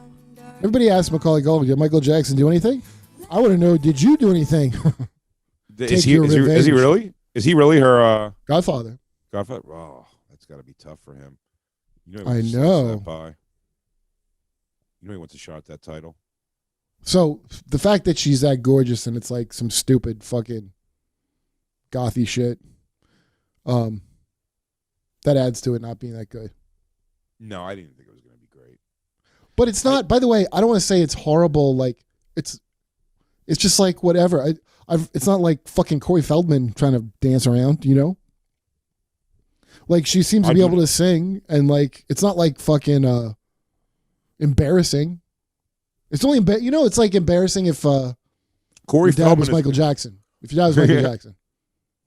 Everybody asks Macaulay Culkin, did Michael Jackson do anything? I want to know, did you do anything? Is he really? Is he really her godfather? Godfather? Oh, that's got to be tough for him. I know. You know he wants a shot at that title. So the fact that she's that gorgeous and it's like some stupid fucking gothy shit, that adds to it not being that good. No, I didn't think it was going to be great. But it's not. By the way, I don't want to say it's horrible. Like it's just like whatever. It's not like fucking Corey Feldman trying to dance around. You know, like she seems to be able to sing, and like it's not like fucking embarrassing. It's only it's like embarrassing if Corey your dad Feldman was Michael Jackson. If your dad was Michael Jackson,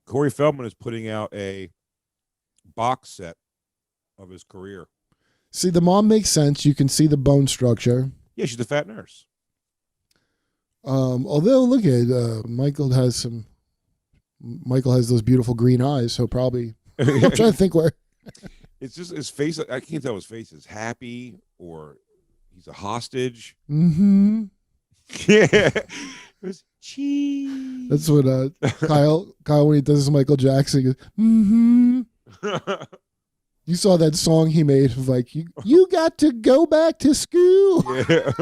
Corey Feldman is putting out a box set of his career. See, the mom makes sense. You can see the bone structure. Yeah, she's the fat nurse. Although, look at Michael has those beautiful green eyes, so probably I'm trying to think where. It's just his face. I can't tell his face is happy or he's a hostage. Mm-hmm. Yeah. It was cheese. That's what Kyle when he does his Michael Jackson, he goes, mm-hmm. You saw that song he made of like you got to go back to school. Yeah.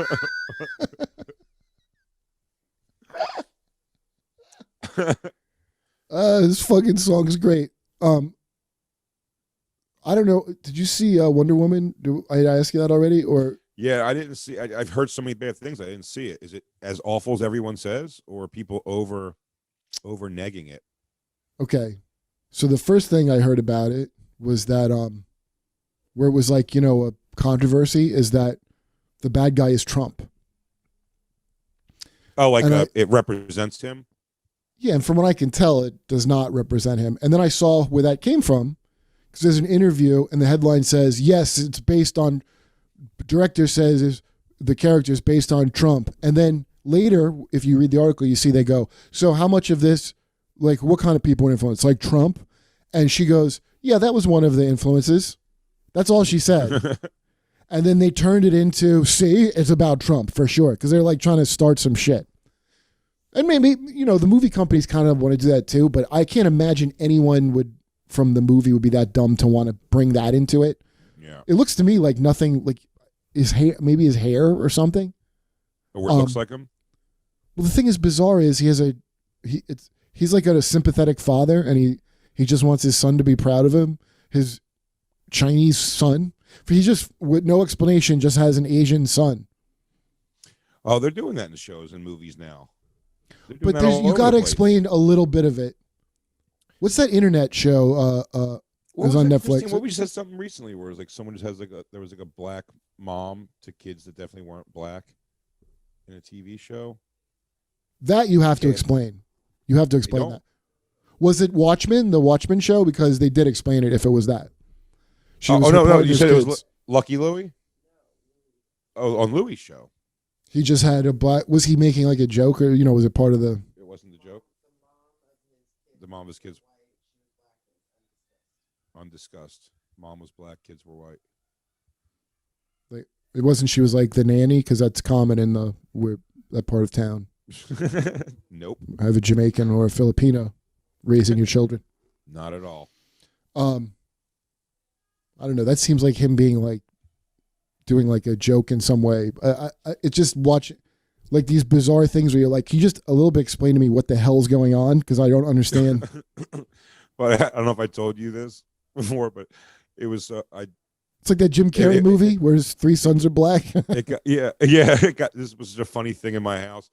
This fucking song is great. I don't know. Did you see Wonder Woman? Did I ask you that already? Or yeah, I didn't see. I've heard so many bad things. I didn't see it. Is it as awful as everyone says, or are people over negging it? Okay, so the first thing I heard about it was that where it was like a controversy is that the bad guy is Trump. Oh, like it represents him. Yeah, and from what I can tell, it does not represent him. And then I saw where that came from. Because there's an interview and the headline says, yes, it's based on, director says is the character is based on Trump. And then later, if you read the article, you see they go, so how much of this, like what kind of people were influenced? Like Trump? And she goes, yeah, that was one of the influences. That's all she said. And then they turned it into, see, it's about Trump for sure. Because they're like trying to start some shit. And maybe, the movie companies kind of want to do that too, but I can't imagine anyone from the movie would be that dumb to want to bring that into it. Yeah. It looks to me like nothing, like his hair, maybe his hair or something. Or it looks like him. Well, the thing is bizarre is he's like a sympathetic father and he just wants his son to be proud of him. His Chinese son. He just, with no explanation, just has an Asian son. Oh, they're doing that in shows and movies now. But you got to explain a little bit of it. What's that internet show? Was on Netflix. What we said something recently where it was like someone just has there was like a black mom to kids that definitely weren't black in a TV show. That you have to explain. You have to explain that. Was it Watchmen, the Watchmen show? Because they did explain it if it was that. No! You said it was Lucky Louie. Oh, on Louie's show. He just had a black. Was he making like a joke, or was it part of the? It wasn't the joke. The mom of his kids, undiscussed. Mom was black, kids were white. Like it wasn't. She was like the nanny, because that's common in that part of town. Nope. I have a Jamaican or a Filipino raising your children. Not at all. I don't know. That seems like him being like doing like a joke in some way. It just watch like these bizarre things where you're like, can you just a little bit explain to me what the hell's going on? Because I don't understand. But I don't know if I told you this before, but it was it's like that Jim Carrey movie where his three sons are black. This was a funny thing in my house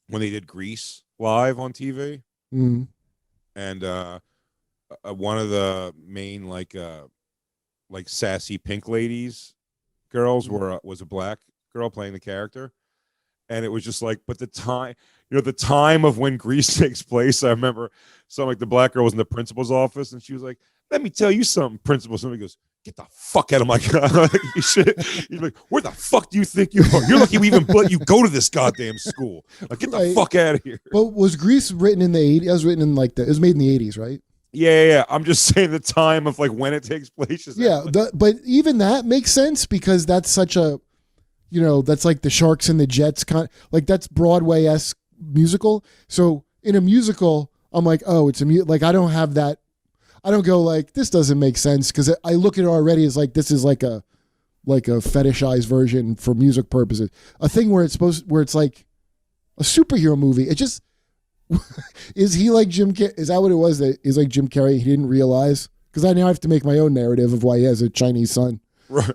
when they did Grease live on TV, and one of the main like sassy pink ladies girls was a black girl playing the character, and it was just like, but the time of when Grease takes place, I remember something like the black girl was in the principal's office and she was like, let me tell you something, principal. Somebody goes, get the fuck out of my god. He's like, where the fuck do you think you are? You're lucky we even let you go to this goddamn school. Like, get the fuck out of here. But was Grease written in the 80s? It was written in it was made in the 80s, right? Yeah. I'm just saying the time of like when it takes place. But even that makes sense because that's such a, that's like the Sharks and the Jets like that's Broadway-esque musical. So in a musical, I'm like, oh, it's like I don't have that. I don't go like this doesn't make sense because I look at it already as like this is like a fetishized version for music purposes. A thing where it's like a superhero movie. It just is he like Jim Carrey? Is that what it was? That is like Jim Carrey? He didn't realize because I now have to make my own narrative of why he has a Chinese son. Right.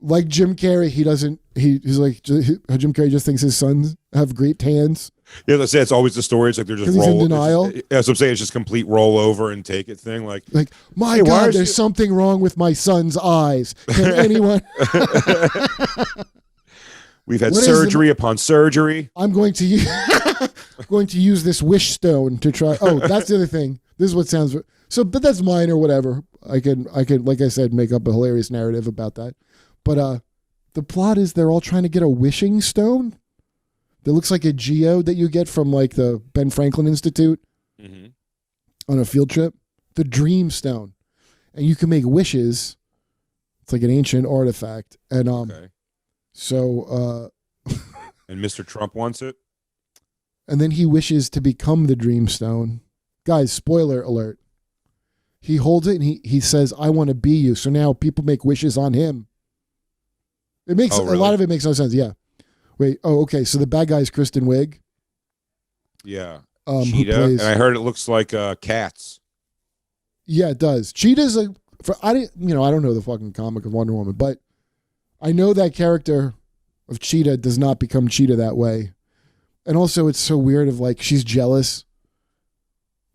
Like Jim Carrey, he doesn't. He's like Jim Carrey just thinks his sons have great tans. Yeah, let's say it's always the story. It's like they're just he's in denial. That's what I'm saying. It's just complete roll over and take it thing. Like my God, there's something wrong with my son's eyes. Can anyone? We've had surgery upon surgery. I'm going to use. going to use this wish stone to try. Oh, that's the other thing. This is what sounds so, but that's mine or whatever. I can, like I said, make up a hilarious narrative about that. But the plot is they're all trying to get a wishing stone that looks like a geode that you get from like the Ben Franklin Institute on a field trip. The Dream Stone, and you can make wishes. It's like an ancient artifact, and so and Mr. Trump wants it, and then he wishes to become the Dream Stone. Guys, spoiler alert. He holds it and he says, "I want to be you." So now people make wishes on him. It makes a lot of it makes no sense. Yeah. Wait. Oh, okay. So the bad guy is Kristen Wiig. Yeah. Cheetah, and I heard it looks like Cats. Yeah, it does. Cheetah's I don't know the fucking comic of Wonder Woman, but I know that character of Cheetah does not become Cheetah that way. And also, it's so weird of like she's jealous.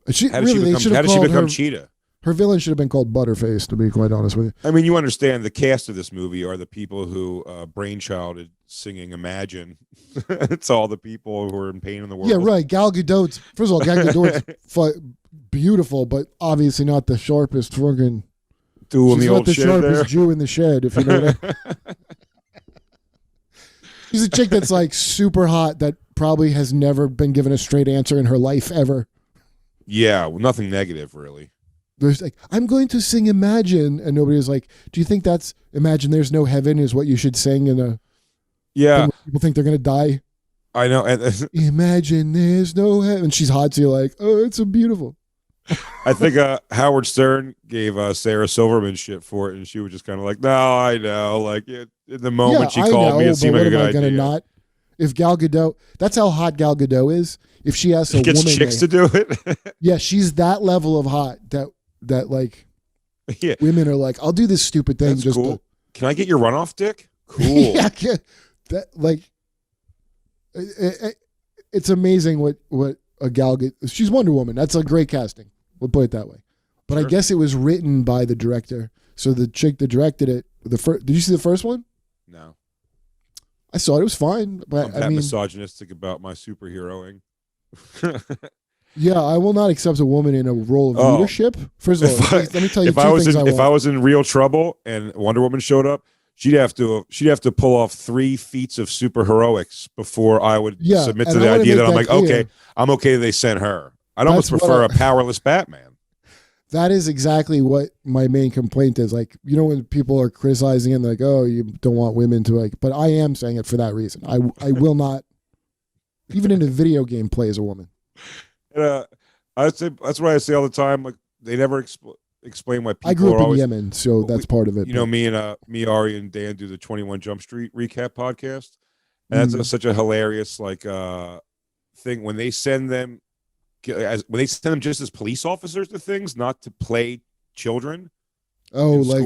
How did she become Cheetah? Her villain should have been called Butterface, to be quite honest with you. I mean, you understand the cast of this movie are the people who brainchilded singing Imagine. It's all the people who are in pain in the world. Yeah, right. Gal Gadot's, first of all, Gal Gadot's beautiful, but obviously not the sharpest fucking. She's not the sharpest Jew in the shed, if you know what I mean. She's a chick that's like super hot that probably has never been given a straight answer in her life ever. Yeah, well, nothing negative, really. There's like, I'm going to sing Imagine, and nobody was like, do you think that's Imagine There's No Heaven is what you should sing in a yeah. People think they're going to die. I know. Imagine There's No Heaven. And she's hot, so you're like, oh, it's so beautiful. I think Howard Stern gave Sarah Silverman shit for it, and she was just kind of like, no, I know. Like, in the moment she called me, it seemed like a good idea. Not? If Gal Gadot, that's how hot Gal Gadot is. If she asks a gets woman chicks to do it. Yeah, she's that level of hot that like women are like, I'll do this stupid thing. That's just cool. Can I get your runoff dick? Cool. Yeah, that like it's amazing what a Gal Gadot. She's Wonder Woman. That's a great casting. We'll put it that way. But sure. I guess it was written by the director. So the chick that directed it, did you see the first one? No. I saw it. It was fine. But I'm misogynistic about my superheroing. Yeah, I will not accept a woman in a role of leadership. First of all, let me tell you if I was in real trouble and Wonder Woman showed up, she'd have to pull off 3 feats of superheroics before I would submit to the idea that I'm like, clear. Okay, I'm okay they sent her. I'd almost prefer a powerless Batman. That is exactly what my main complaint is. Like, you know, when people are criticizing it, like, oh, you don't want women to like, but I am saying it for that reason. I will not, even in a video game, play as a woman. I say that's what I say all the time. Like, they never explain why people. I grew are up in always, Yemen, so that's part of it. You know, me, Ari, and Dan do the 21 Jump Street recap podcast, and that's such a hilarious like thing when they send them. When they send them just as police officers to things, not to play children. Oh, like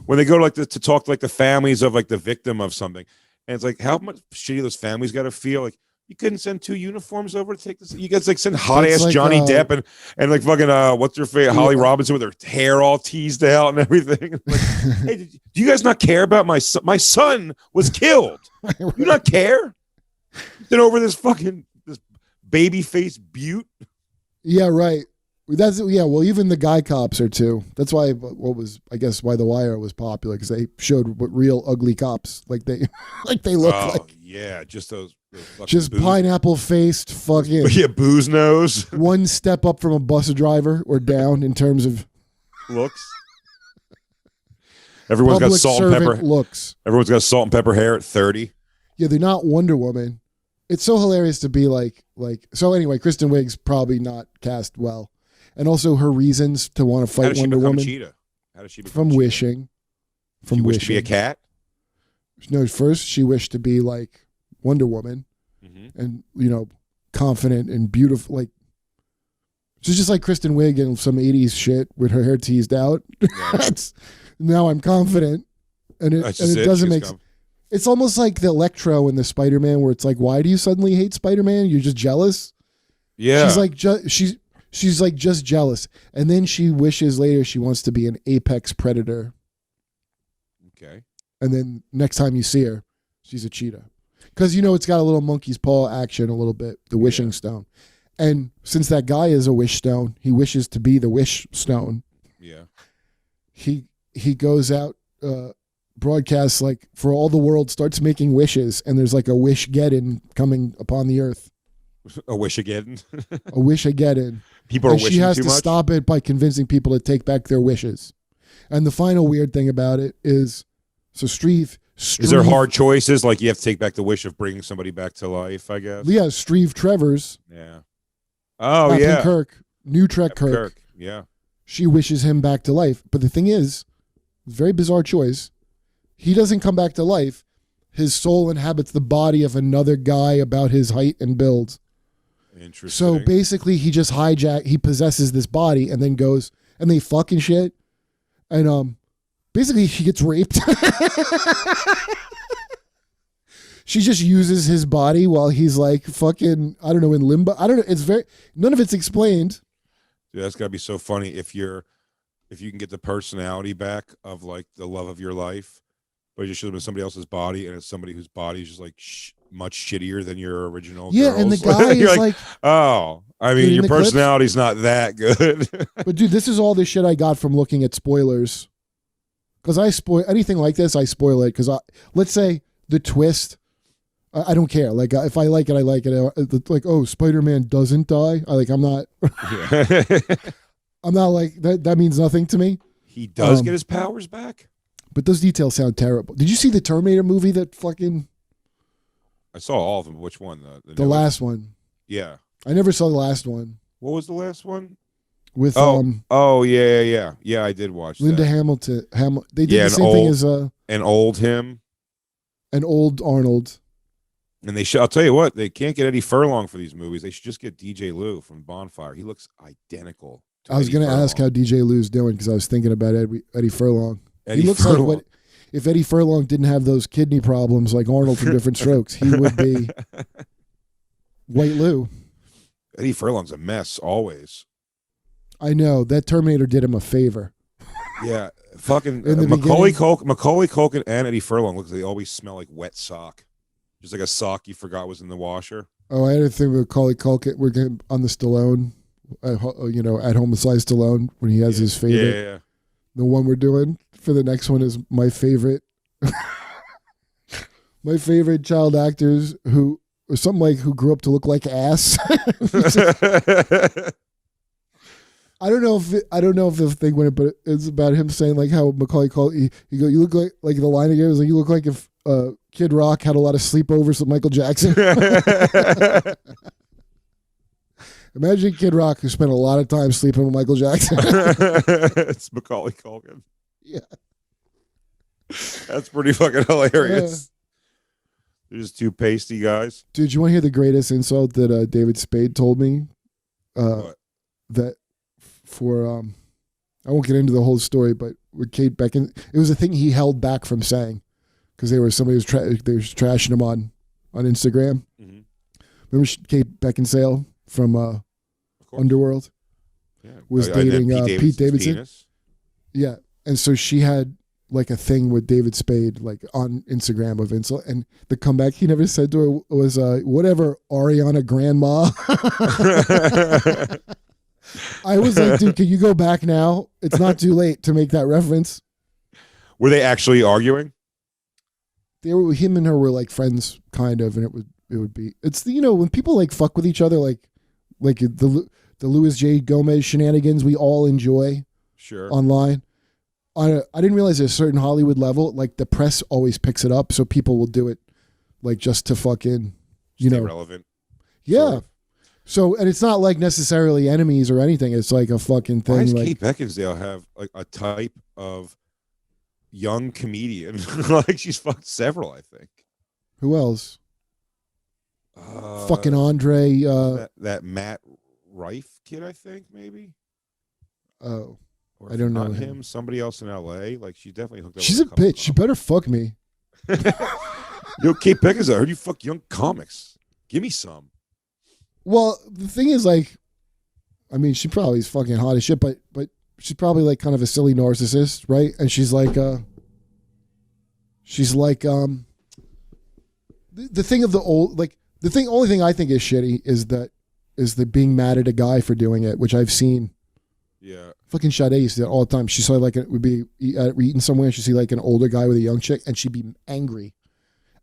when they go to like to talk to like the families of like the victim of something, and it's like how much shitty those families got to feel. Like you couldn't send 2 uniforms over to take this. You guys like send hot ass like, Johnny Depp and like fucking what's her face Holly Robinson with her hair all teased out and everything. Like, hey, do you guys not care about my son? My son was killed. You not care? Then over this baby face butte. Yeah, right. Well, even the guy cops are too. That's why why The Wire was popular, because they showed what real ugly cops like they look like. Yeah, just those just pineapple faced fucking booze nose. One step up from a bus driver or down in terms of looks. Everyone's got salt and pepper looks. Everyone's got salt and pepper hair at 30. Yeah, they're not Wonder Woman. It's so hilarious to be like so anyway, Kristen Wiig's probably not cast well. And also her reasons to want to fight Wonder Woman. Cheetah? How does she become From Cheetah? wishing. From wishing. To be a cat? No, first she wished to be like Wonder Woman. Mm-hmm. And, you know, confident and beautiful. Like, she's just like Kristen Wiig in some 80s shit with her hair teased out. Yeah. Now I'm confident. And it doesn't make sense. It's almost like the Electro in the SpiderMan, where it's like, why do you suddenly hate Spider-Man? You're just jealous. Yeah, she's like, she's like just jealous, and then she wishes later she wants to be an apex predator. Okay, and then next time you see her, she's a cheetah. Because, it's got a little monkey's paw action a little bit, the wishing stone. And since that guy is a wish stone, he wishes to be the wish stone. Yeah. He goes out, broadcasts like, for all the world, starts making wishes, and there's like a wish-geddon coming upon the earth. A wish-ageddon? A wish-ageddon. People are wishing she has too to much? stop it by convincing people to take back their wishes. And the final weird thing about it is, so Streve... Is there hard choices? Like you have to take back the wish of bringing somebody back to life, I guess? Yeah, Streve Travers. Yeah. Oh, Captain yeah. Kirk. New Trek Kirk. Yeah. She wishes him back to life. But the thing is, very bizarre choice. He doesn't come back to life. His soul inhabits the body of another guy about his height and build. Interesting. So basically, he just he possesses this body and then goes, and they fucking shit. And basically, he gets raped. She just uses his body while he's like fucking, I don't know, in limbo. I don't know. None of it's explained. Dude, that's gotta be so funny if you can get the personality back of like the love of your life, but you just show them somebody else's body, and it's somebody whose body is just like much shittier than your original. Yeah, girl's. and the guy You're is like, oh, I mean, dude, in your the clips- personality's not that good. But dude, this is all the shit I got from looking at spoilers. Because I spoil anything like this, I spoil it. Because let's say the twist, I don't care. Like if I like it, I like it. Like, oh, Spider-Man doesn't die. I'm not. I'm not like that. That means nothing to me. He does get his powers back. But those details sound terrible. Did you see the Terminator movie that fucking? I saw all of them. Which one? The last one. Yeah. I never saw the last one. What was the last one? With yeah, I did watch Linda that. Hamilton. They did the same thing as an old him, an old Arnold. And I'll tell you what, they can't get Eddie Furlong for these movies. They should just get DJ Lou from Bonfire. He looks identical. I was going to ask how DJ Lou's doing because I was thinking about Eddie Furlong. He looks like if Eddie Furlong didn't have those kidney problems like Arnold from Different Strokes, he would be White Lou. Eddie Furlong's a mess always. I know that Terminator did him a favor. Yeah, fucking In the Macaulay Culkin and Eddie Furlong looks like they always smell like wet sock, just like a sock you forgot was in the washer. Oh, I had a thing with Macaulay Culkin. We're getting on the Stallone, at Homicide Stallone when he has his favorite. Yeah. The one we're doing for the next one is my favorite. My favorite child actors who grew up to look like ass. I don't know if the thing went, but it's about him saying like how Macaulay Culkin. You look like the line again is like you look like if Kid Rock had a lot of sleepovers with Michael Jackson. Imagine Kid Rock who spent a lot of time sleeping with Michael Jackson. It's Macaulay Culkin. Yeah, that's pretty fucking hilarious. They're just two pasty guys. Dude, you want to hear the greatest insult that David Spade told me? That for I won't get into the whole story, but with Kate Beckinsale, it was a thing he held back from saying because somebody was trashing him on Instagram. Mm-hmm. Remember Kate Beckinsale from Underworld? Yeah. Was dating Pete Davidson. Penis. Yeah, and so she had like a thing with David Spade, like on Instagram of insult, and the comeback he never said to her was whatever, Ariana Grandma. I was like, dude, can you go back now? It's not too late to make that reference. Were they actually arguing? Him and her were like friends, kind of, and it would be. It's when people like fuck with each other, like the Louis J. Gomez shenanigans we all enjoy. Sure. Online. I didn't realize at a certain Hollywood level, like the press always picks it up, so people will do it, like just to fucking, Stay relevant. Yeah. Sort of. So, and it's not like necessarily enemies or anything. It's like a fucking thing. Why does like, Kate Beckinsale have like a type of young comedian? Like she's fucked several, I think. Who else? Fucking Andre. That Matt Rife kid, I think maybe. Oh, or I don't know not him. Somebody else in L.A. Like she definitely hooked up. She's a with bitch. She better fuck me. Yo, Kate Beckinsale, I heard you fuck young comics. Give me some. Well, the thing is, like, I mean, she probably is fucking hot as shit, but she's probably like kind of a silly narcissist, right? And she's like the thing of the old, like only thing I think is shitty is the being mad at a guy for doing it, which I've seen. Yeah. Fucking Sade used to do that all the time. She saw like it would be eating somewhere, and she'd see like an older guy with a young chick, and she'd be angry.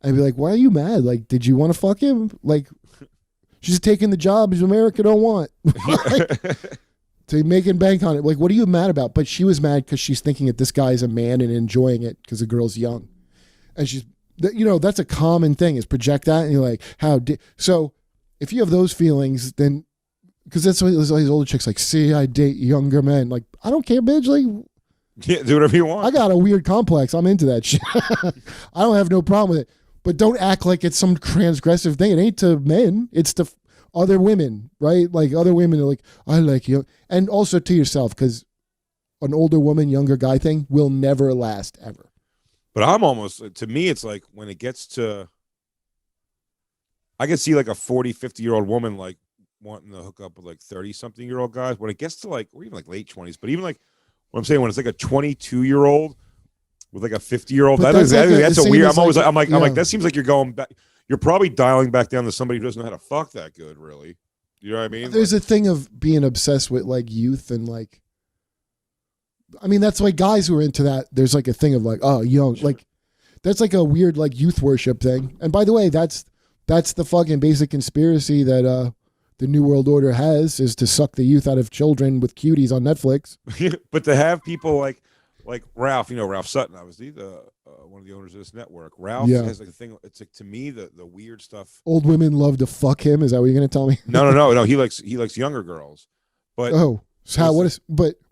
I'd be like, "Why are you mad? Like, did you want to fuck him? Like, she's taking the jobs America don't want." To making bank on it. Like, what are you mad about? But she was mad because she's thinking that this guy's a man and enjoying it because the girl's young, and she's, you know, that's a common thing is project that, and you're like, so if you have those feelings, then. Because that's why these older chicks like, see, I date younger men. Like, I don't care, bitch. Like, yeah, do whatever you want. I got a weird complex. I'm into that shit. I don't have no problem with it. But don't act like it's some transgressive thing. It ain't to men. It's to other women, right? Like, other women are like, I like you. And also to yourself, because an older woman, younger guy thing will never last, ever. But I'm almost, to me, it's like when it gets to, I can see like a 40, 50-year-old woman, like, wanting to hook up with like 30-something-year-old guys. When it gets to like, or even like late 20s, but even like what I'm saying, when it's like a 22-year-old with like a 50-year-old, that's a weird. I'm like, that seems like you're going back. You're probably dialing back down to somebody who doesn't know how to fuck that good, really. You know what I mean? There's a thing of being obsessed with like youth and like, I mean, that's like guys who are into that. There's like a thing of like, oh, young, like that's like a weird like youth worship thing. And by the way, that's the fucking basic conspiracy that the New World Order has, is to suck the youth out of children with cuties on Netflix. But to have people like Ralph, you know, Ralph Sutton, obviously the one of the owners of this network. Ralph has like a thing. It's like, to me, the weird stuff. Old women love to fuck him. Is that what you're gonna tell me? No. He likes younger girls. But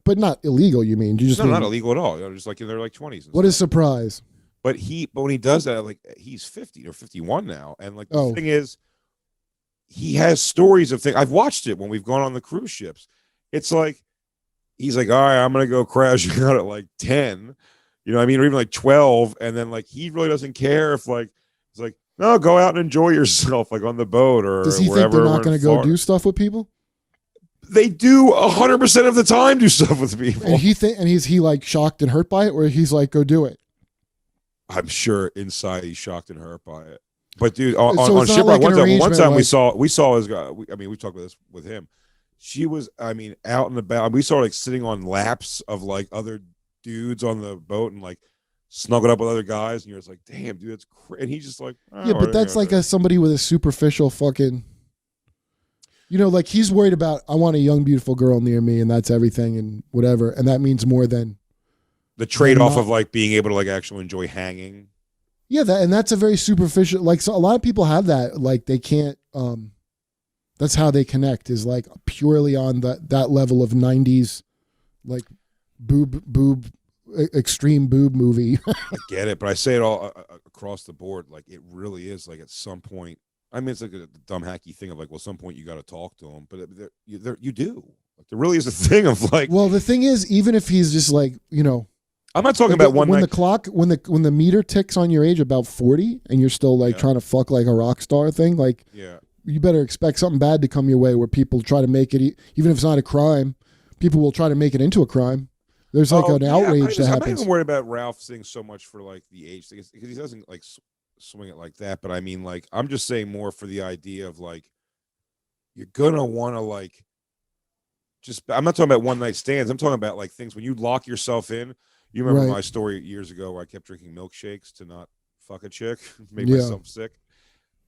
but not illegal. You mean? You just not illegal at all. You know, just like in their like 20s. What a surprise! But when he does that, like he's 50 or 51 now, and like the thing is, he has stories of things. I've watched it when we've gone on the cruise ships. It's like, he's like, all right, I'm going to go crash out at like 10, you know what I mean? Or even like 12. And then like, he really doesn't care if like, it's like, no, go out and enjoy yourself, like on the boat or does he wherever. Think they're not going to go do stuff with people? They do 100% of the time do stuff with people. And is he like shocked and hurt by it, or he's like, go do it? I'm sure inside he's shocked and hurt by it. But dude, on like shipwreck, one time like, we saw his guy. We talked about this with him. She was, I mean, out and about. We saw her like sitting on laps of like other dudes on the boat and like snuggled up with other guys. And you're just like, damn, dude, that's crazy. And he's just like, yeah, but that's like somebody with a superficial fucking, you know, like he's worried about, I want a young, beautiful girl near me, and that's everything and whatever. And that means more than the trade-off of like being able to like actually enjoy hanging. Yeah, and that's a very superficial, like, so a lot of people have that, like they can't, that's how they connect, is like purely on that level of 90s, like extreme boob movie. I get it, but I say it all across the board, like it really is like at some point, I mean, it's like a dumb hacky thing of like, well, at some point you got to talk to him, but you do. Like, there really is a thing of like. Well, the thing is, even if he's just like, you know, I'm not talking about one when night. The clock, when the meter ticks on your age about 40 and you're still like trying to fuck like a rock star thing, like you better expect something bad to come your way where people try to make it, even if it's not a crime, people will try to make it into a crime. There's like an outrage that happens. I'm not even worried about Ralph saying so much for like the age thing, because he doesn't like swing it like that. But I mean, like, I'm just saying more for the idea of like, you're gonna want to like, just, I'm not talking about one night stands. I'm talking about like things when you lock yourself in. You remember my story years ago where I kept drinking milkshakes to not fuck a chick, made myself sick,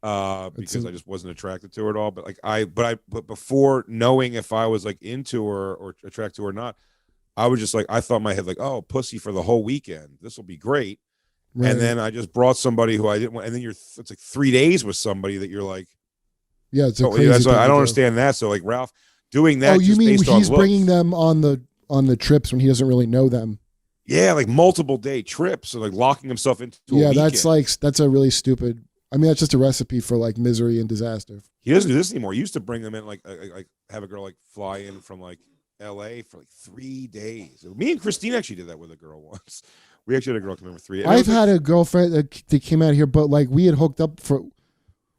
because I just wasn't attracted to her at all. But like but before knowing if I was like into her or attracted to her or not, I was just like, I thought in my head like, oh, pussy for the whole weekend, this will be great. Right. And then I just brought somebody who I didn't want, and then it's like 3 days with somebody that you're like, yeah, it's a crazy that's I don't understand that. So like Ralph doing that. Oh, you mean he's bringing them on the trips when he doesn't really know them? Yeah, like multiple day trips, so like locking himself into a weekend. that's a really stupid. I mean, that's just a recipe for like misery and disaster. He doesn't do this anymore. He used to bring them in like have a girl like fly in from like LA for like 3 days. Me and Christine actually did that with a girl once. We actually had a girl come in for 3 days. I've had a girlfriend that came out here, but like we had hooked up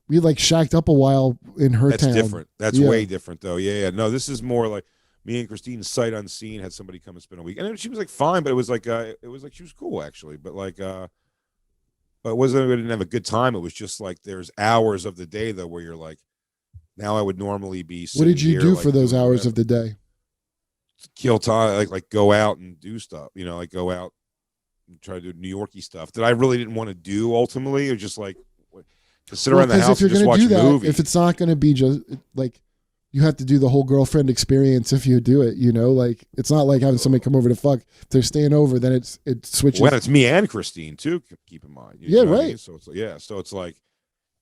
we like shacked up a while in her town. That's different. That's way different though. Yeah. No, this is more like me and Christine, sight unseen, had somebody come and spend a week, and she was like fine, but it was like she was cool actually, but like But it wasn't, we didn't have a good time. It was just like there's hours of the day though where you're like, now I would normally be. What did you here, do like, for those doing hours whatever. of the day? Kill time, like go out and do stuff, you know, like go out and try to do New Yorkie stuff that I really didn't want to do ultimately. It was just like to sit around the house and just watch a movie. If it's not going to be just like, you have to do the whole girlfriend experience if you do it, you know, like it's not like having somebody come over to fuck. If they're staying over, then it switches. Well, it's me and Christine too, keep in mind. Yeah, know what I right. mean? So it's like, yeah, so it's like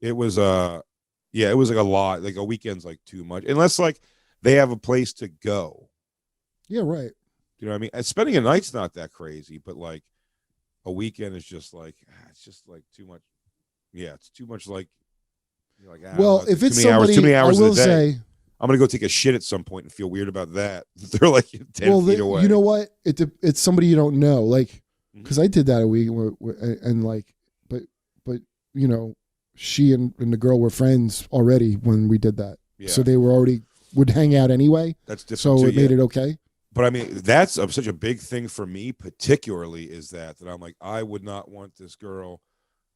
it was it was like a lot. Like a weekend's like too much. Unless like they have a place to go. Yeah, right. You know what I mean? And spending a night's not that crazy, but like a weekend is just like it's just like too much. Yeah, it's too much. Like, you're like well, if it's somebody, too many hours I will of the day. say, I'm gonna go take a shit at some point and feel weird about that. They're like 10 feet away. You know what? It's somebody you don't know, like because I did that a week and like, but you know, she and the girl were friends already when we did that, so they were already would hang out anyway. That's different. So too, it made it okay. But I mean, that's such a big thing for me, particularly, is that I'm like, I would not want this girl.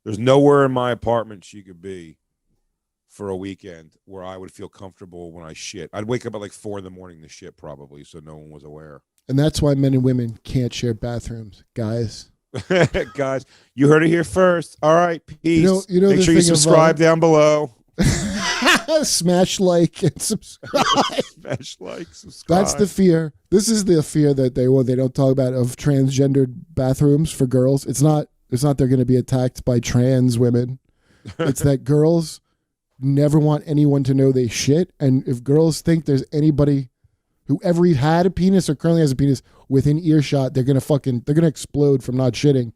There's nowhere in my apartment she could be for a weekend where I would feel comfortable when I shit. I'd wake up at like 4 a.m. to shit probably, so no one was aware. And that's why men and women can't share bathrooms, guys. Guys, you heard it here first. All right, peace. You know Make sure you subscribe down below. Smash like and subscribe. Smash like, subscribe. That's the fear. This is the fear that they don't talk about of transgendered bathrooms for girls. It's not they're going to be attacked by trans women. It's that girls never want anyone to know they shit. And if girls think there's anybody who ever had a penis or currently has a penis within earshot, they're going to explode from not shitting.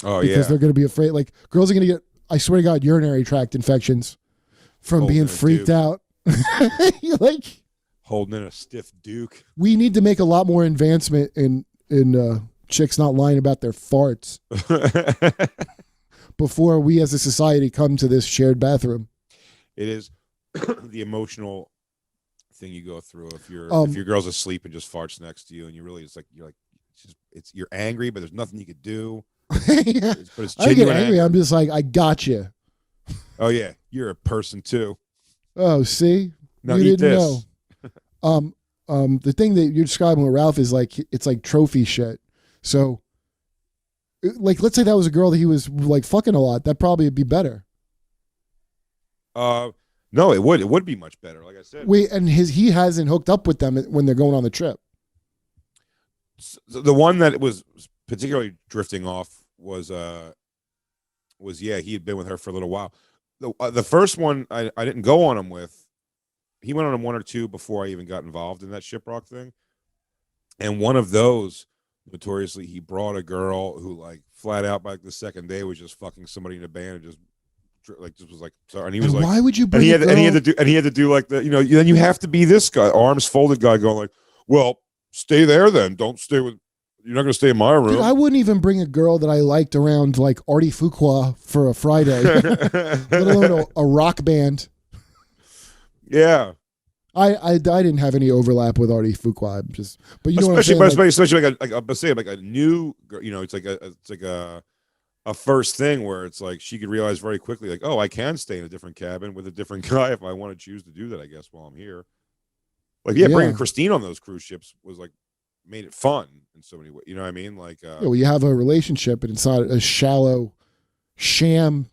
Oh, because they're going to be afraid. Like girls are going to get, I swear to God, urinary tract infections from being freaked out. You're like holding in a stiff Duke. We need to make a lot more advancement in chicks not lying about their farts before we as a society come to this shared bathroom. It is the emotional thing you go through if your girl's asleep and just farts next to you, and you're angry, but there's nothing you could do. But it's I get genuine angry. I'm just like, I got you. Oh yeah, you're a person too. Oh, see, no, you eat didn't this. know. The thing that you're describing with Ralph is like it's like trophy shit. So, like, let's say that was a girl that he was like fucking a lot. That probably would be better. No, it would be much better. Like I said, he hasn't hooked up with them when they're going on the trip. The one that was particularly drifting off was he had been with her for a little while. The first one I didn't go on him with. He went on him 1 or 2 before I even got involved in that shiprock thing. And one of those, notoriously, he brought a girl who like flat out by the second day was just fucking somebody in a band and just was like sorry. And he was like, why would you bring and he had to do like the, you know, then you have to be this guy, arms folded guy going like, well, stay there then. Don't stay with, you're not going to stay in my room. Dude, I wouldn't even bring a girl that I liked around like Artie Fuqua for a Friday, let alone a rock band. Yeah. I didn't have any overlap with Artie Fuqua. But you know what I'm saying? Especially like a new, you know, it's like a first thing where it's like she could realize very quickly, like, oh, I can stay in a different cabin with a different guy if I want to choose to do that, I guess, while I'm here. Like, bringing Christine on those cruise ships was like, made it fun in so many ways. You know what I mean? Like, well, you have a relationship and it's not a shallow sham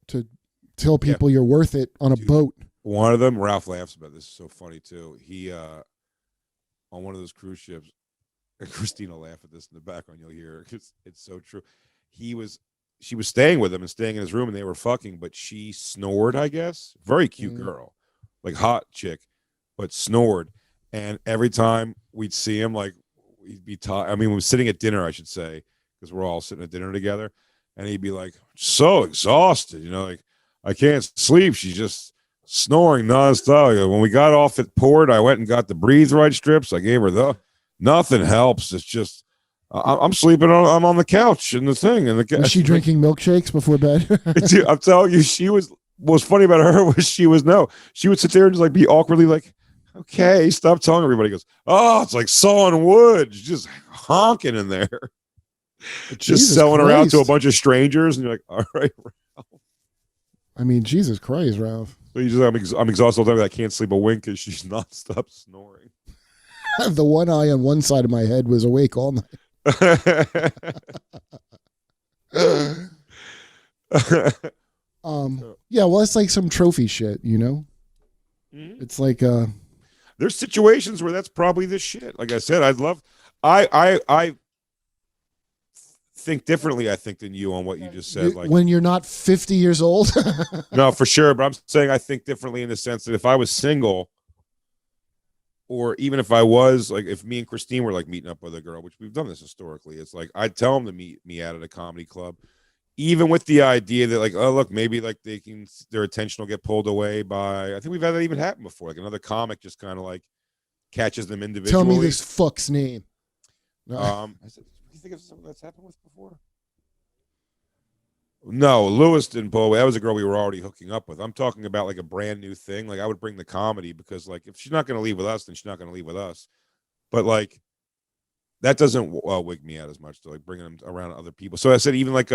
to tell people you're worth it on a boat. One of them, Ralph laughs about this. Is so funny too. He on one of those cruise ships, and Christine will laugh at this in the background. You'll hear it. It's so true. She was staying with him and staying in his room, and they were fucking. But she snored, I guess. Very cute girl, like hot chick, but snored. And every time we'd see him, like we'd be we were sitting at dinner, I should say, because we're all sitting at dinner together, and he'd be like, so exhausted, you know, like I can't sleep. She's just snoring nonstop. When we got off at port, I went and got the breathe right strips. I gave her nothing helps. It's just I'm sleeping I'm on the couch in the thing. And was she drinking milkshakes before bed? Dude, I'm telling you, what was funny about her was she would sit there and just like be awkwardly like, okay, stop telling everybody. Goes, oh, it's like sawing wood. She's just honking in there. Just Jesus selling her out to a Christ. bunch of strangers, and you're like, all right. I mean, Jesus Christ, Ralph. So you just, I'm exhausted all the time. I can't sleep a wink because she's nonstop snoring. The one eye on one side of my head was awake all night. Yeah, well, it's like some trophy shit, you know? Mm-hmm. It's like there's situations where that's probably the shit. Like I said, I think differently, I think, than you on what you just said. Like when you're not 50 years old. No, for sure. But I'm saying I think differently in the sense that if I was single, or even if I was, like, if me and Christine were like meeting up with a girl, which we've done this historically, it's like I'd tell them to meet me out at a comedy club, even with the idea that, like, oh, look, maybe like their attention will get pulled away by, I think we've had that even happen before. Like another comic just kind of like catches them individually. Tell me this fuck's name. No. You think of something that's happened with before? No, Lewis didn't pull away. That was a girl we were already hooking up with. I'm talking about like a brand new thing. Like I would bring the comedy because, like, if she's not going to leave with us, then she's not going to leave with us. But like that doesn't wig me out as much to like bringing them around other people. So I said even like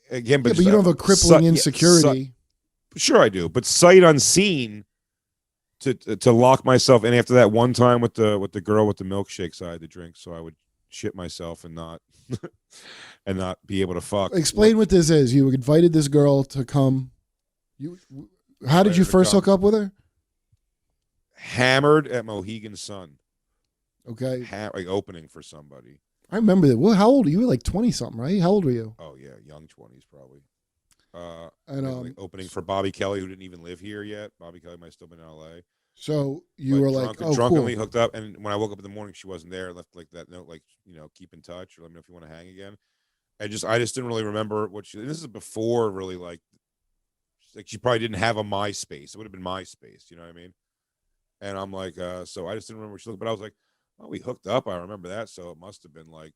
again, but you don't have a crippling insecurity. Sure, I do, but sight unseen. To lock myself in after that one time with the girl with the milkshakes I had to drink, so I would shit myself and not and not be able to fuck. Explain what this is. You invited this girl to come. How did you first hook up with her? Hammered at Mohegan Sun. Okay. Like opening for somebody. I remember that. Well, how old are you? You were like 20 something, right? How old were you? Oh yeah, young 20s probably. And like opening for Bobby Kelly, who didn't even live here yet. Bobby Kelly might still been in LA. So you were like, oh, drunkenly cool. hooked up, and when I woke up in the morning, she wasn't there. Left like that note, like, you know, keep in touch or let me know if you want to hang again. I just didn't really remember what she. This is before really like she probably didn't have a MySpace. It would have been MySpace, you know what I mean? And I'm like, so I just didn't remember what she looked. But I was like, oh, we hooked up. I remember that. So it must have been like.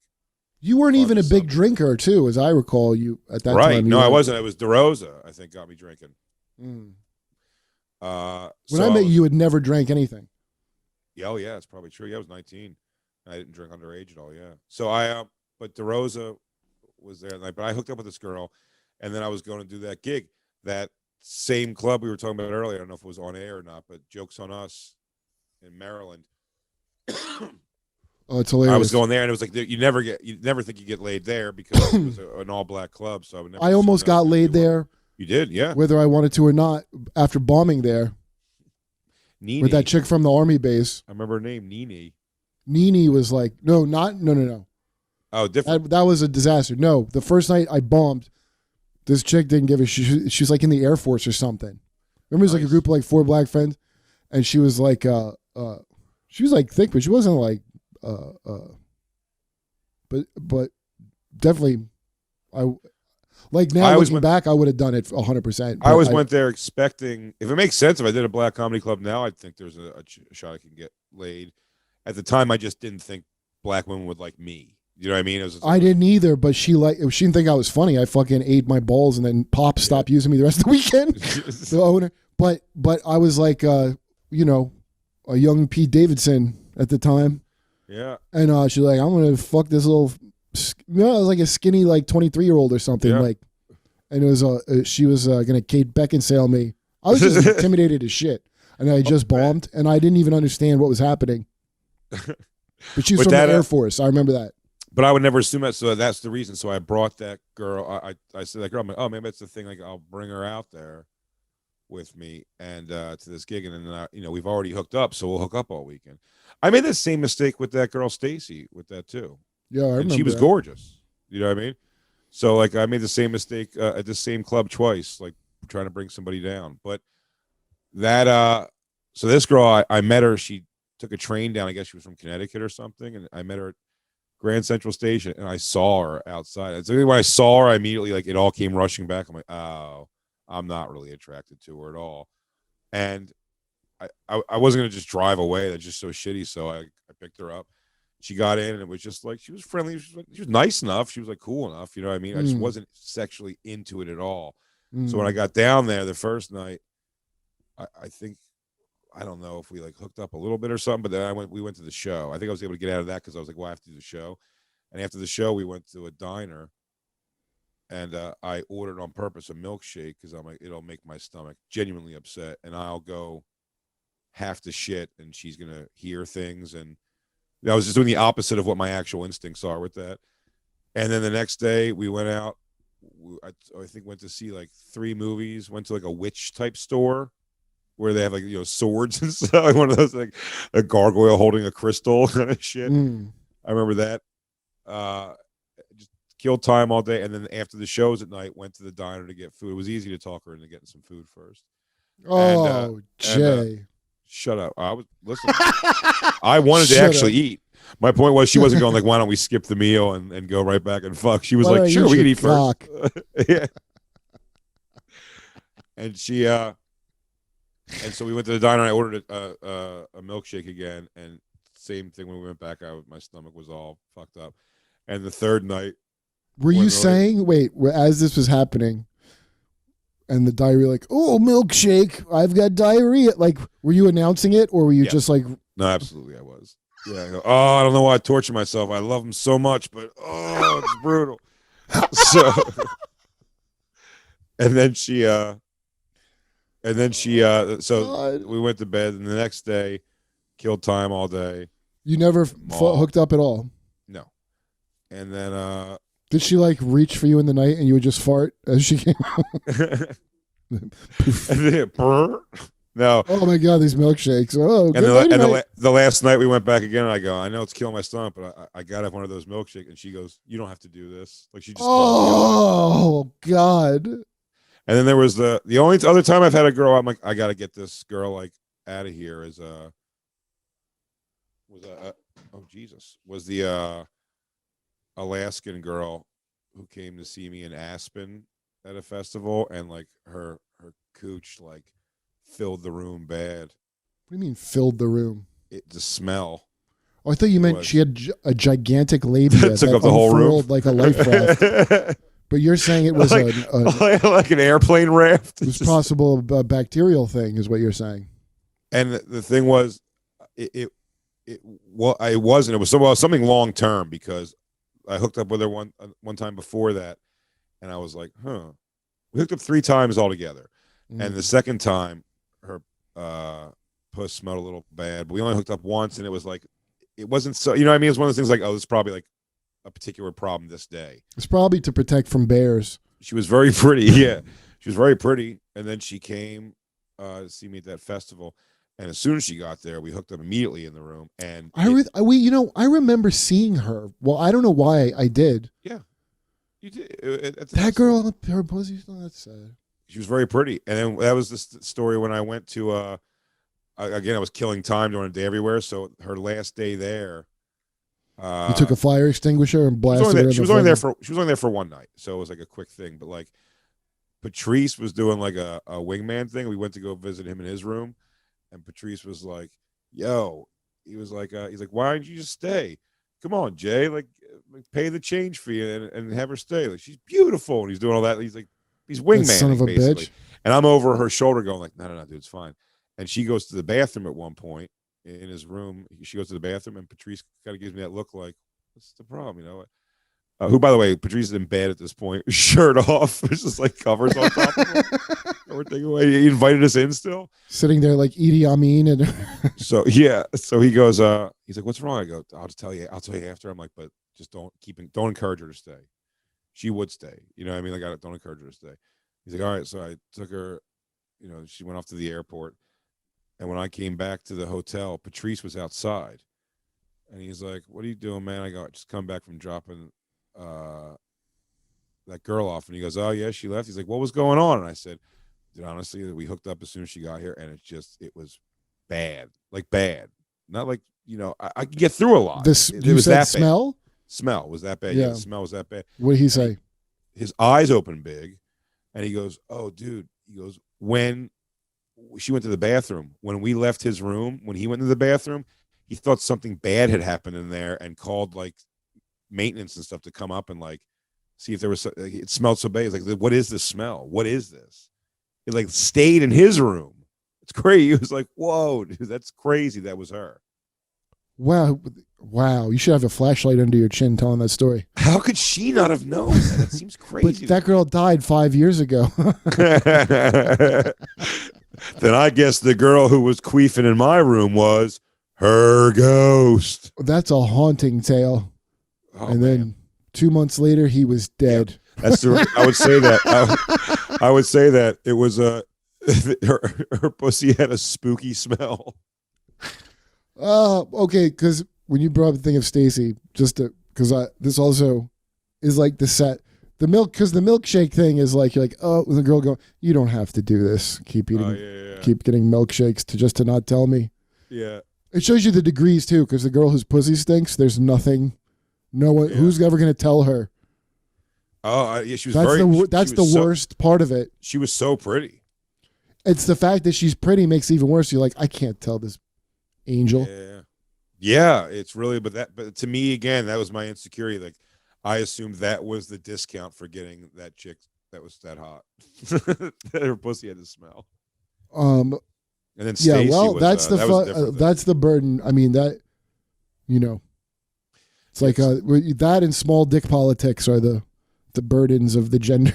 You weren't even a big drinker, too, as I recall. You at that time. Right? No, I wasn't. It was DeRosa, I think, got me drinking. Mm. When I met you, had never drank anything. Yeah, oh yeah, it's probably true. Yeah, I was 19. I didn't drink underage at all. Yeah. So but DeRosa was there, but I hooked up with this girl, and then I was going to do that gig, that same club we were talking about earlier. I don't know if it was on air or not, but Jokes on Us in Maryland. Oh, it's hilarious. I was going there, and it was like you never think you get laid there because it was an all black club. So I would never. I almost got laid there. You did, yeah. Whether I wanted to or not, after bombing there. Nene. With that chick from the army base. I remember her name, Nene. Nene was like, no. Oh, different. That was a disaster. No, the first night I bombed, this chick didn't give a shit. She was like in the Air Force or something. Remember, it was like a group of like 4 black friends, and she was like, she was like thick, but she wasn't like, but definitely, looking back, I would have done it 100%. I always went there expecting, if it makes sense, if I did a black comedy club now, I'd think there's a shot I can get laid. At the time, I just didn't think black women would like me. You know what I mean? I didn't either, but she didn't think I was funny. I fucking ate my balls, and then Pop stopped using me the rest of the weekend. The owner, but I was like, a young Pete Davidson at the time. Yeah. And she's like, I'm gonna fuck this little, it was like a skinny like 23-year-old or something, like, and it was she was gonna Kate Beckinsale me. I was just intimidated as shit, and I just bombed, and I didn't even understand what was happening. But she was from the Air Force. I remember that. But I would never assume that, so that's the reason. So I brought that girl. I said that girl. I'm like, oh, maybe that's the thing. Like, I'll bring her out there with me and to this gig, and then we've already hooked up, so we'll hook up all weekend. I made the same mistake with that girl Stacy with that too. Yeah, I remember. And she was gorgeous. You know what I mean? So like, I made the same mistake at the same club twice, like trying to bring somebody down. But that so this girl, I met her. She took a train down. I guess she was from Connecticut or something, and I met her at Grand Central Station, and I saw her outside. And so when I saw her, I immediately, like, it all came rushing back. I'm like, oh, I'm not really attracted to her at all. And I wasn't going to just drive away. That's just so shitty. So I picked her up. She got in, and it was just like, she was friendly. She was nice enough. She was like cool enough. You know what I mean? I just wasn't sexually into it at all. So when I got down there the first night, I think, I don't know if we like hooked up a little bit or something, but then we went to the show. I think I was able to get out of that because I was like, well, I have to do the show. And after the show, we went to a diner, and I ordered on purpose a milkshake because I'm like, it'll make my stomach genuinely upset, and I'll go half the shit, and she's gonna hear things, and I was just doing the opposite of what my actual instincts are with that. And then the next day, we went out. I think went to see like 3 movies. Went to like a witch type store where they have like swords and stuff. Like one of those like a gargoyle holding a crystal kind of shit. I remember that. Just killed time all day, and then after the shows at night, went to the diner to get food. It was easy to talk her into getting some food first. Oh, Jay. Shut up. Listen. I wanted to actually eat. My point was she wasn't going like, why don't we skip the meal and go right back and fuck? She was like, sure, we can eat first. Yeah. And she and so we went to the diner and I ordered a milkshake again, and same thing when we went back out, my stomach was all fucked up. And the third night, were you saying, wait, as this was happening, and the diarrhea, like, oh, milkshake, I've got diarrhea. Like, were you announcing it, or were you just like? No, absolutely, I was. Yeah. I go, oh, I don't know why I torture myself. I love him so much, but it's brutal. So, and then she, so we went to bed, and the next day, killed time all day. You never hooked up at all? No. And then, did she like reach for you in the night and you would just fart as she came out? No. Oh my God, these milkshakes. Oh, and the last night we went back again, and I go, I know it's killing my stomach, but I gotta have one of those milkshakes. And she goes, you don't have to do this. Like she just. Oh God. And then there was the only other time I've had a girl. I'm like, I gotta get this girl like out of here. Was the Alaskan girl who came to see me in Aspen at a festival, and like her cooch like filled the room bad. What do you mean filled the room? The smell. Oh, I thought you meant she had a gigantic labia took up the whole room like a life raft. But you're saying it was like an airplane raft. It was possible a bacterial thing, is what you're saying. And the thing was, it wasn't. It was something long term, because I hooked up with her one time before that, and I was like, huh. We hooked up 3 times altogether, and the second time her puss smelled a little bad. But we only hooked up once, and it was like, it wasn't so. You know what I mean? It's one of those things like, oh, this is probably like a particular problem this day. It's probably to protect from bears. She was very pretty. Yeah, she was very pretty, and then she came to see me at that festival. And as soon as she got there, we hooked up immediately in the room. And I remember seeing her. Well, I don't know why I did. Yeah, you did. That girl, her pussy, that's sad. She was very pretty. And then that was the story when I went to. Again, I was killing time during the day everywhere. So her last day there, you took a fire extinguisher and blasted her. She was only there for one night, so it was like a quick thing. But like, Patrice was doing like a wingman thing. We went to go visit him in his room. And Patrice was like, yo, he's like, why don't you just stay? Come on, Jay, like pay the change fee and have her stay. Like, she's beautiful. And he's doing all that. He's like, he's wingman. Son of a basically. Bitch. And I'm over her shoulder going like, no, dude, it's fine. And she goes to the bathroom at one point in his room. She goes to the bathroom, and Patrice kind of gives me that look like, what's the problem? You know, who, by the way, Patrice is in bed at this point, shirt off. It's just like covers on top of him. Everything away. He invited us in still. Sitting there like Idi Amin. And so, yeah. So he goes, he's like, what's wrong? I go, I'll tell you after. I'm like, but just don't encourage her to stay. She would stay. You know what I mean? Like, don't encourage her to stay. He's like, all right. So I took her, she went off to the airport. And when I came back to the hotel, Patrice was outside. And he's like, what are you doing, man? I go, I just come back from dropping that girl off. And he goes, oh, yeah, she left. He's like, what was going on? And I said, dude, honestly, we hooked up as soon as she got here. And it was bad. Like, bad. Not like, I can get through a lot. It was that smell? Bad. Smell was that bad. Yeah, the smell was that bad. What did he say? His eyes opened big. And he goes, oh, dude. He goes, when she went to the bathroom, when we left his room, when he went to the bathroom, he thought something bad had happened in there and called like maintenance and stuff to come up and like see if there was. It smelled so bad. He's like, what is this smell? What is this? It like stayed in his room. It's crazy. He was like, whoa, dude, that's crazy. That was her. Wow. You should have a flashlight under your chin telling that story. How could she not have known that? That seems crazy. But that girl died 5 years ago. Then I guess the girl who was queefing in my room was her ghost. That's a haunting tale. Oh, and then 2 months later, he was dead. Yeah, I would say that. I would say that it was her pussy had a spooky smell. Okay, because when you brought up the thing of Stacy, because this also is like the set. The milkshake thing is like, you're like, oh, the girl go, you don't have to do this. Keep eating, keep getting milkshakes to not tell me. Yeah. It shows you the degrees too, because the girl whose pussy stinks, there's nothing, no one, who's ever going to tell her. Oh, yeah, she was that's the worst part of it. She was so pretty. It's the fact that she's pretty makes it even worse. You're like, I can't tell this angel. Yeah, it's really, but to me, again, that was my insecurity. Like, I assumed that was the discount for getting that chick that was that hot. That her pussy had to smell. And then Stacey that's that's the burden. I mean, that, it's like that and small dick politics are the burdens of the gender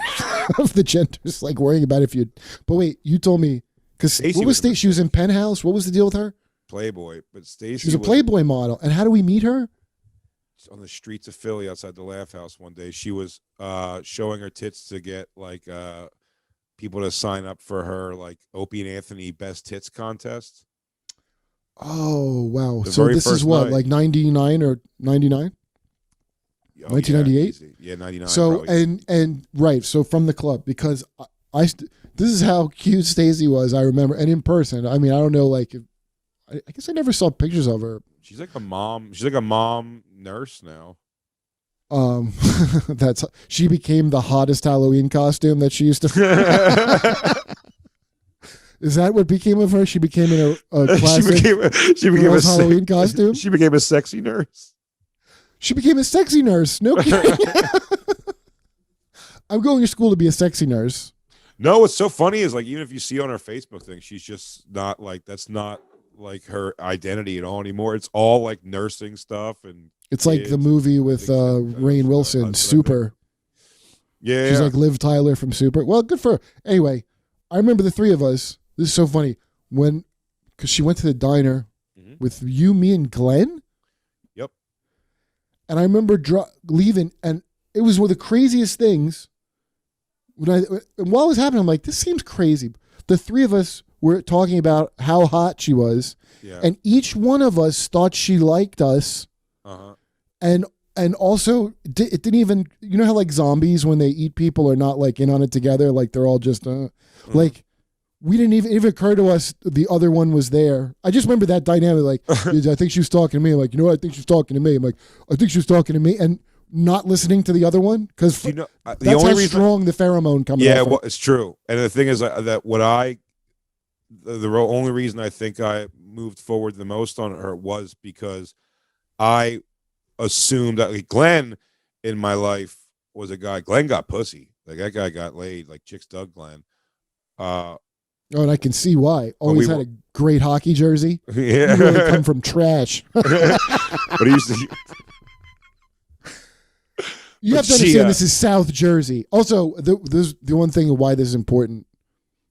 of the genders. Like worrying about if you. But wait, you told me because what was Stacey? She was in Penthouse. What was the deal with her? Playboy, but Stacey. She was a Playboy model. And how do we meet her? On the streets of Philly outside the Laugh House one day. She was showing her tits to get like people to sign up for her like Opie and Anthony best tits contest. Oh wow. So this is what, like 99 or 99? 1998? Yeah, 99. So probably. and right, so from the club, because this is how cute Stacey was, I remember, and in person. I mean, I don't know, like I guess I never saw pictures of her. She's like a mom. She's like a mom nurse now. She became the hottest Halloween costume that she used to. Is that what became of her? She became in a classic she became a Halloween costume. She became a sexy nurse. She became a sexy nurse. No kidding. I'm going to school to be a sexy nurse. No, what's so funny is like even if you see on her Facebook thing, she's just not like that's not like her identity at all anymore. It's all like nursing stuff and it's like the movie with Rainn Wilson, Super. Yeah, she's like Liv Tyler from Super. Well, good for her. Anyway, I remember the three of us. This is so funny because she went to the diner with you, me, and Glenn. Yep. And I remember leaving, and it was one of the craziest things. And while it was happening, I'm like, this seems crazy. The three of us were talking about how hot she was, and each one of us thought she liked us, and also it didn't even, you know how like zombies when they eat people are not like in on it together, like they're all just like we didn't even occur to us the other one was there. I just remember that dynamic, like I think she was talking to me. I'm like, you know what? I think she's talking to me. I'm like, I think she was talking to me, and not listening to the other one because that's how strong the pheromone comes. Yeah, well, it's true. And the thing is that the only reason I think I moved forward the most on her was because I assumed that like Glenn in my life was a guy. Glenn got pussy. Like that guy got laid. Like chicks dug Glenn. And I can see why. Always had a great hockey jersey. Yeah, you really come from trash. But he used to. You have to understand this is South Jersey. Also, the one thing why this is important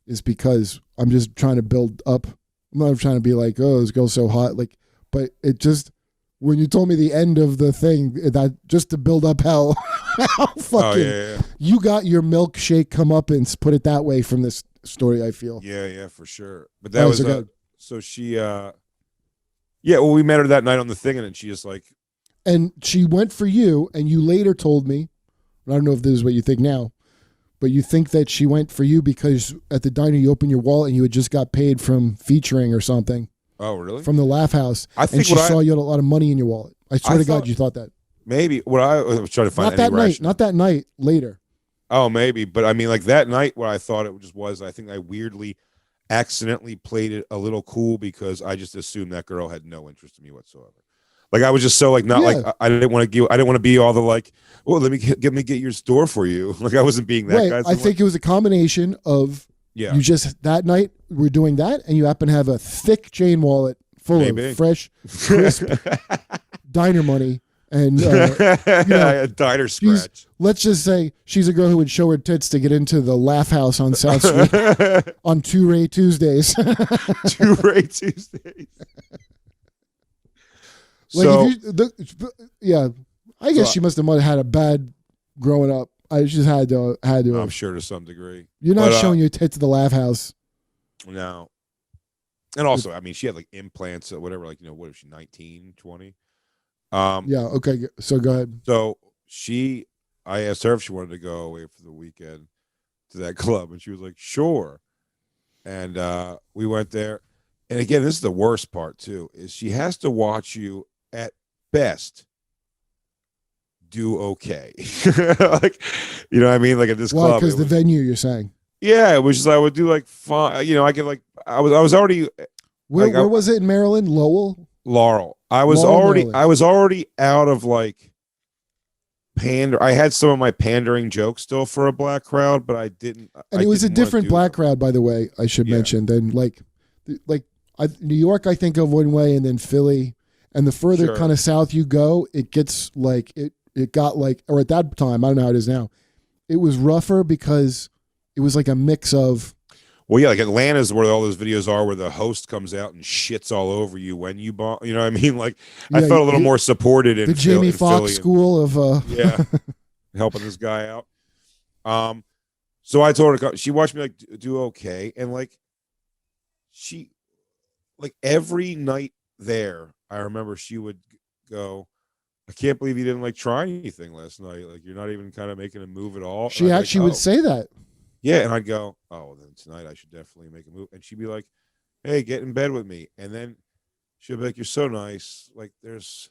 is because I'm just trying to build up. I'm not trying to be like, oh, this girl's so hot. Like, but it just, when you told me the end of the thing, that just to build up how fucking you got your milkshake comeuppance, put it that way, from this story, I feel. Yeah, for sure. But that was so she well, we met her that night on the thing, and then she just like, and she went for you, and you later told me, I don't know if this is what you think now, but you think that she went for you because at the diner you opened your wallet and you had just got paid from featuring or something. Oh, really? From the Laugh House. I think and she saw you had a lot of money in your wallet. I swear to God, you thought that. Maybe. What I was trying to find not that night, later. Oh, maybe. But I mean, like that night, what I thought it just was, I think I weirdly accidentally played it a little cool because I just assumed that girl had no interest in me whatsoever. Like I was just so like not like I didn't want to be all the like, well, let me get your store for you. Like I wasn't being that guy. I think it was a combination of you just that night were doing that, and you happen to have a thick chain wallet full Maybe. of fresh, crisp diner money. And diner scratch. Let's just say she's a girl who would show her tits to get into the Laugh House on South Street on 2 Ray Tuesdays. 2 Ray Tuesdays. Like I guess she must have had a bad growing up. I just had to. I'm sure to some degree. You're not showing your tits to the Laugh House. No. And also, I mean, she had like implants or whatever. Like, what is she, 19, 20? Yeah. Okay. So go ahead. So I asked her if she wanted to go away for the weekend to that club, and she was like, "Sure." And we went there. And again, this is the worst part too: is she has to watch you at best do okay. Like, you know what I mean? Like at this club, because the venue, you're saying? Yeah, it was just I would do like fun. I could like I was already. Where was it in Maryland? Lowell. Laurel. I was already out of like pander. I had some of my pandering jokes still for a black crowd, but I didn't. And it was a different black crowd, by the way. I should mention than like New York. I think of one way, and then Philly, and the further kind of south you go, it gets like it got like, or at that time, I don't know how it is now. It was rougher because it was like a mix of. Well, yeah, like Atlanta's where all those videos are where the host comes out and shits all over you when you bomb. You know what I mean? Like, I felt a little more supported in the Jamie Foxx school of helping this guy out. So I told her, she watched me like do okay, and like she, like every night there, I remember she would go, "I can't believe you didn't like try anything last night. Like you're not even kind of making a move at all." She actually would say that. Yeah, and I'd go, "Oh, well, then tonight I should definitely make a move." And she'd be like, "Hey, get in bed with me." And then she'd be like, "You're so nice. Like, there's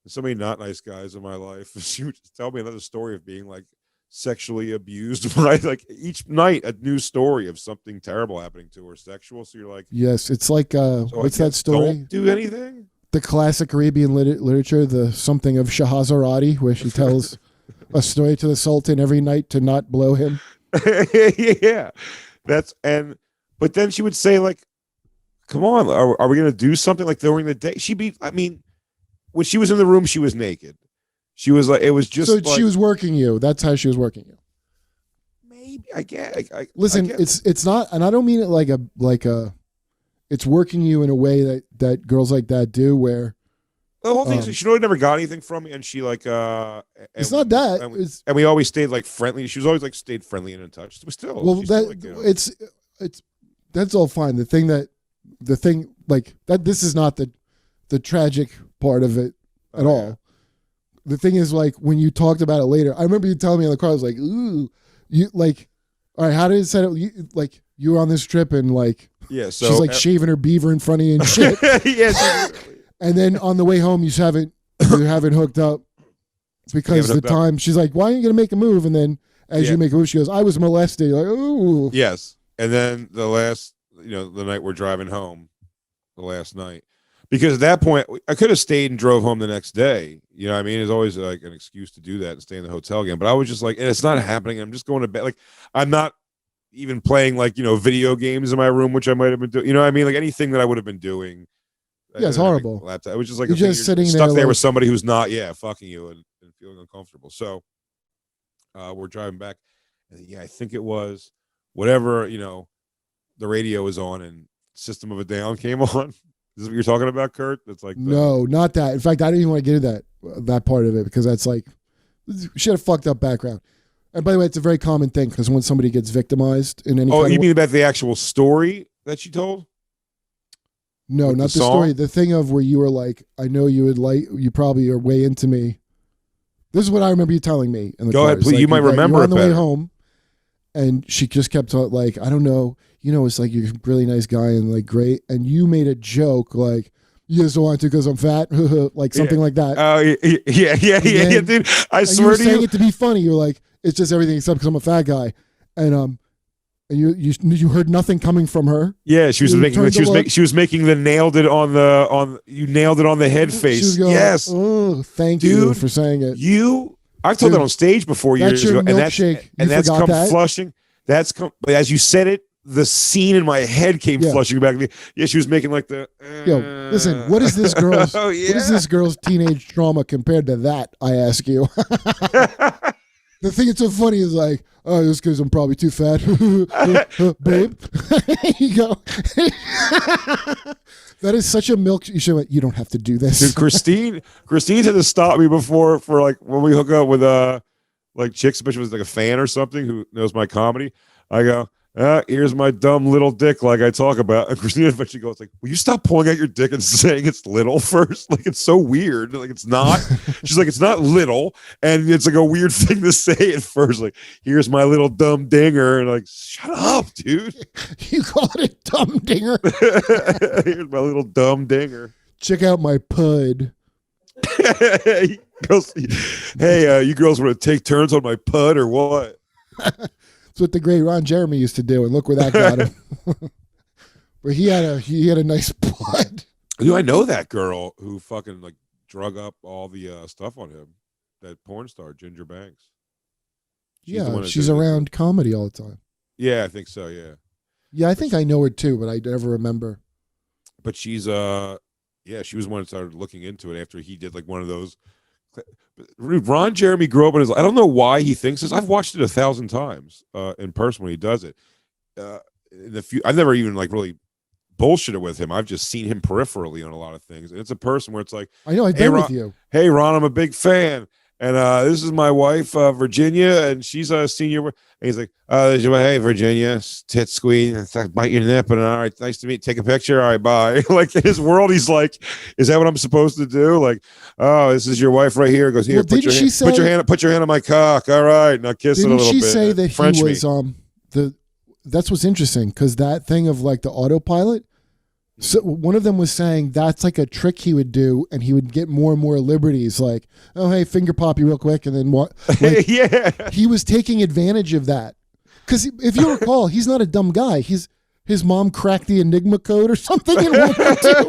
so many not nice guys in my life." She would just tell me another story of being like sexually abused. Right, like each night a new story of something terrible happening to her, sexual. So you're like, yes, it's like what's that story? Don't do anything. The classic Arabian literature, the something of Shahrazadi, where she tells a story to the Sultan every night to not blow him. Yeah, but then she would say like, "Come on, are we gonna do something?" Like during the day, when she was in the room, she was naked. She was like, it was just. So she was working you. That's how she was working you. Maybe I get. Listen, it's not, and I don't mean it like a. It's working you in a way that girls like that do, where. The whole thing is she really never got anything from me, and she like it's not that, and we always stayed like friendly. She was always like stayed friendly and in touch. We still it's that's all fine. The thing like that. This is not the tragic part of it at all. The thing is, like when you talked about it later, I remember you telling me in the car. I was like, "Ooh, you like, all right, how did it set up? Like you were on this trip and like, yeah, so she's like shaving her beaver in front of you and shit." Yes. And then on the way home, you haven't hooked up because the time she's like, "Why aren't you gonna make a move?" And then as you make a move, she goes, "I was molested." You're like, "Ooh." Yes. And then the night we're driving home, the last night, because at that point I could have stayed and drove home the next day. You know what I mean? It's always like an excuse to do that and stay in the hotel again. But I was just like, and it's not happening. I'm just going to bed. Like I'm not even playing like video games in my room, which I might have been doing. You know what I mean? Like anything that I would have been doing. Yeah, it's horrible. Laptop. It was just like you're just sitting stuck there like, with somebody who's not, fucking you and feeling uncomfortable. So we're driving back, and I think it was whatever the radio was on, and System of a Down came on. Is this what you're talking about, Kurt? That's like no, not that. In fact, I didn't even want to get into that part of it because that's like she had a fucked up background. And by the way, it's a very common thing because when somebody gets victimized in any. Oh, you mean about the actual story that she told? No, not the story. The thing of where you were like, I know you would like, you probably are way into me. This is what I remember you telling me. In the Go ahead, please. Like, you might remember on it the better. way home, and she just kept like, I don't know, it's like you're a really nice guy and like great, and you made a joke like, you just don't want to because I'm fat, like something like that. Oh yeah, dude. I swear to you, saying it to be funny. You're like, it's just everything except because I'm a fat guy, and you heard nothing coming from her. Yeah, she was making the nailed it on the head face. Going, yes. Oh, thank you for saying it. I've told that on stage before years ago, and that's come flushing. But as you said it, the scene in my head came flushing back to me. Yeah, she was making like the. Yo, listen. What is this girl's? Oh, yeah. What is this girl's teenage trauma compared to that? I ask you. The thing that's so funny is like, oh, this because I'm probably too fat, babe. You go. That is such a milk. You don't have to do this. Dude, Christine had to stop me before for like when we hook up with like chicks, especially was like a fan or something who knows my comedy. I go, here's my dumb little dick, like I talk about. And Christina eventually goes like, will you stop pulling out your dick and saying it's little first? Like it's so weird. Like it's not. She's like, it's not little, and it's like a weird thing to say at first. Like, here's my little dumb dinger, and like, shut up, dude. You call it a dumb dinger? Here's my little dumb dinger. Check out my pud. Girls, hey, you girls want to take turns on my pud or what? That's what the great Ron Jeremy used to do, and look where that got him. Where he had a nice pud. Dude, I know that girl who fucking like drug up all the stuff on him. That porn star, Ginger Banks. She's around comedy all the time. Yeah, I think so. Yeah. Yeah, I think I know her too, but I never remember. But she's she was one that started looking into it after he did like one of those. Ron Jeremy grew up in his. I don't know why he thinks this. I've watched it 1,000 times in person when he does it. I've never even like really bullshitted with him. I've just seen him peripherally on a lot of things. And it's a person where it's like, I know I've been with you. Hey Ron, I'm a big fan, and this is my wife Virginia, and she's a senior. And he's like, hey Virginia, tit squeeze, bite your nip, and all right, nice to meet. Take a picture. All right, bye. Like in his world, he's like, is that what I'm supposed to do? Like, oh, this is your wife right here. Goes here. Put your hand on my cock. All right, now kiss it a little bit. Didn't she say that French he was That's what's interesting, because that thing of like the autopilot. So one of them was saying that's like a trick he would do, and he would get more and more liberties. Like, oh hey, finger pop you real quick, and then what? Like, yeah, he was taking advantage of that. Because if you recall, he's not a dumb guy. His mom cracked the Enigma code or something in World War II.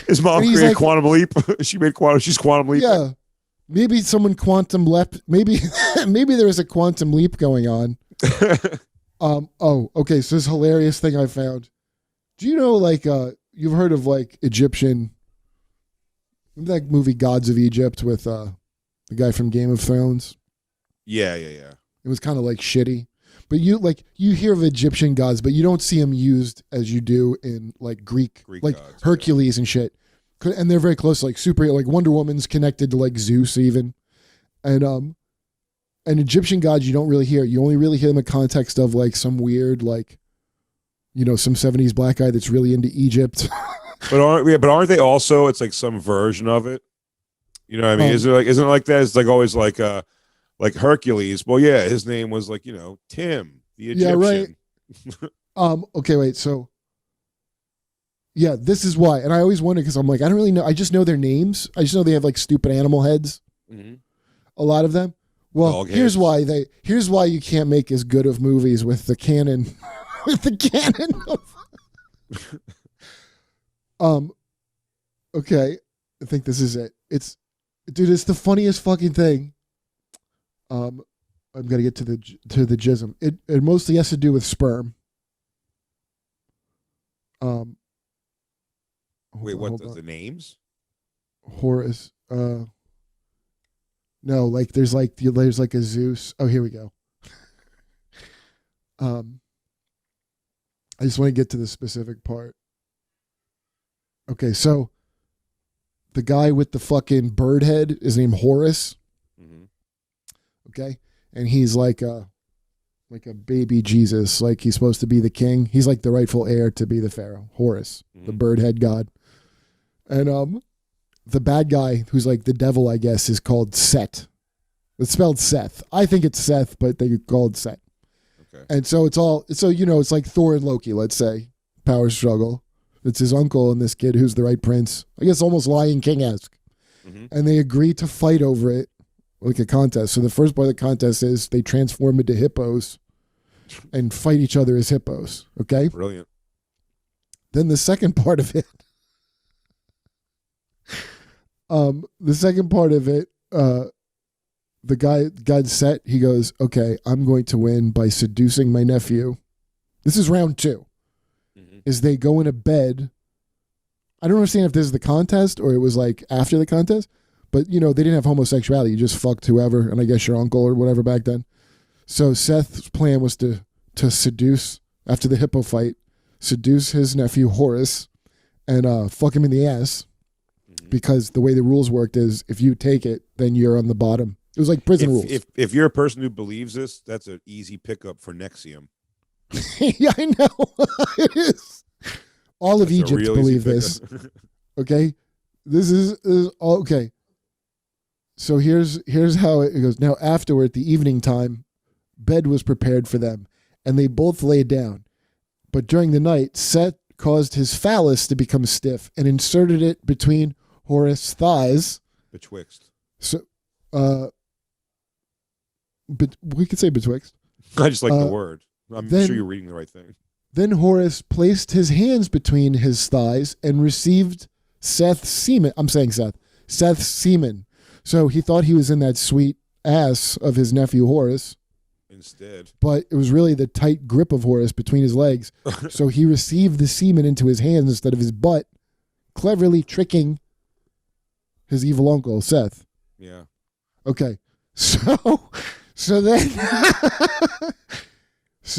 His mom created like, Quantum Leap. She's Quantum Leap. Yeah, maybe someone quantum leapt. Maybe there was a quantum leap going on. Okay. So this hilarious thing I found. Do you know, like, you've heard of, like, Egyptian, that movie Gods of Egypt with the guy from Game of Thrones? Yeah. It was kind of, like, shitty. But you hear of Egyptian gods, but you don't see them used as you do in, like, Greek like gods, Hercules and shit. And they're very close, like, super, like, Wonder Woman's connected to, like, Zeus even. And Egyptian gods you don't really hear. You only really hear them in context of, like, some weird, like, you know, some 70s black guy that's really into Egypt. but aren't they also, it's like some version of it? You know what I mean? Isn't it like that? It's like always like Hercules. Well, yeah, his name was like, you know, Tim, the Egyptian. Yeah, right. Okay, wait. So, yeah, this is why. And I always wonder, because I'm like, I don't really know. I just know their names. I just know they have like stupid animal heads. Mm-hmm. A lot of them. Well, here's why you can't make as good of movies with the canon. With the cannon of okay, I think this is it. It's the funniest fucking thing. I'm gonna get to the jism. It mostly has to do with sperm. Wait, what does the names? Horus. No, like there's like a Zeus. Oh, here we go. I just want to get to the specific part. Okay, so the guy with the fucking bird head is named Horus. Mm-hmm. Okay, and he's like a baby Jesus, like he's supposed to be the king. He's like the rightful heir to be the pharaoh. Horus, the bird head god, and the bad guy who's like the devil, I guess, is called Set. It's spelled Seth. I think it's Seth, but they call it Set. Okay. And so it's like Thor and Loki, let's say, power struggle. It's his uncle and this kid who's the right prince. I guess almost Lion King-esque. Mm-hmm. And they agree to fight over it, like a contest. So the first part of the contest is they transform into hippos and fight each other as hippos. Okay? Brilliant. Then the second part of it, the guy Set, he goes, okay, I'm going to win by seducing my nephew This is round 2. Is they go into bed. I don't understand if this is the contest or it was like after the contest, but they didn't have homosexuality. You just fucked whoever, and I guess your uncle or whatever back then. So Seth's plan was to seduce, after the hippo fight, seduce his nephew Horace and fuck him in the ass, because the way the rules worked is if you take it, then you're on the bottom. It was like prison rules. If you're a person who believes this, that's an easy pickup for Nexium. Yeah, I know. It is. All of Egypt believe this. Okay? This is okay. So here's how it goes. Now, afterward, the evening time, bed was prepared for them, and they both lay down. But during the night, Seth caused his phallus to become stiff and inserted it between Horace's thighs. Betwixt. So, but we could say betwixt. I just like the word. I'm sure you're reading the right thing. Then Horace placed his hands between his thighs and received Seth's semen. I'm saying Seth's semen. So he thought he was in that sweet ass of his nephew Horace. Instead. But it was really the tight grip of Horace between his legs. So he received the semen into his hands instead of his butt, cleverly tricking his evil uncle, Seth. Yeah. Okay. So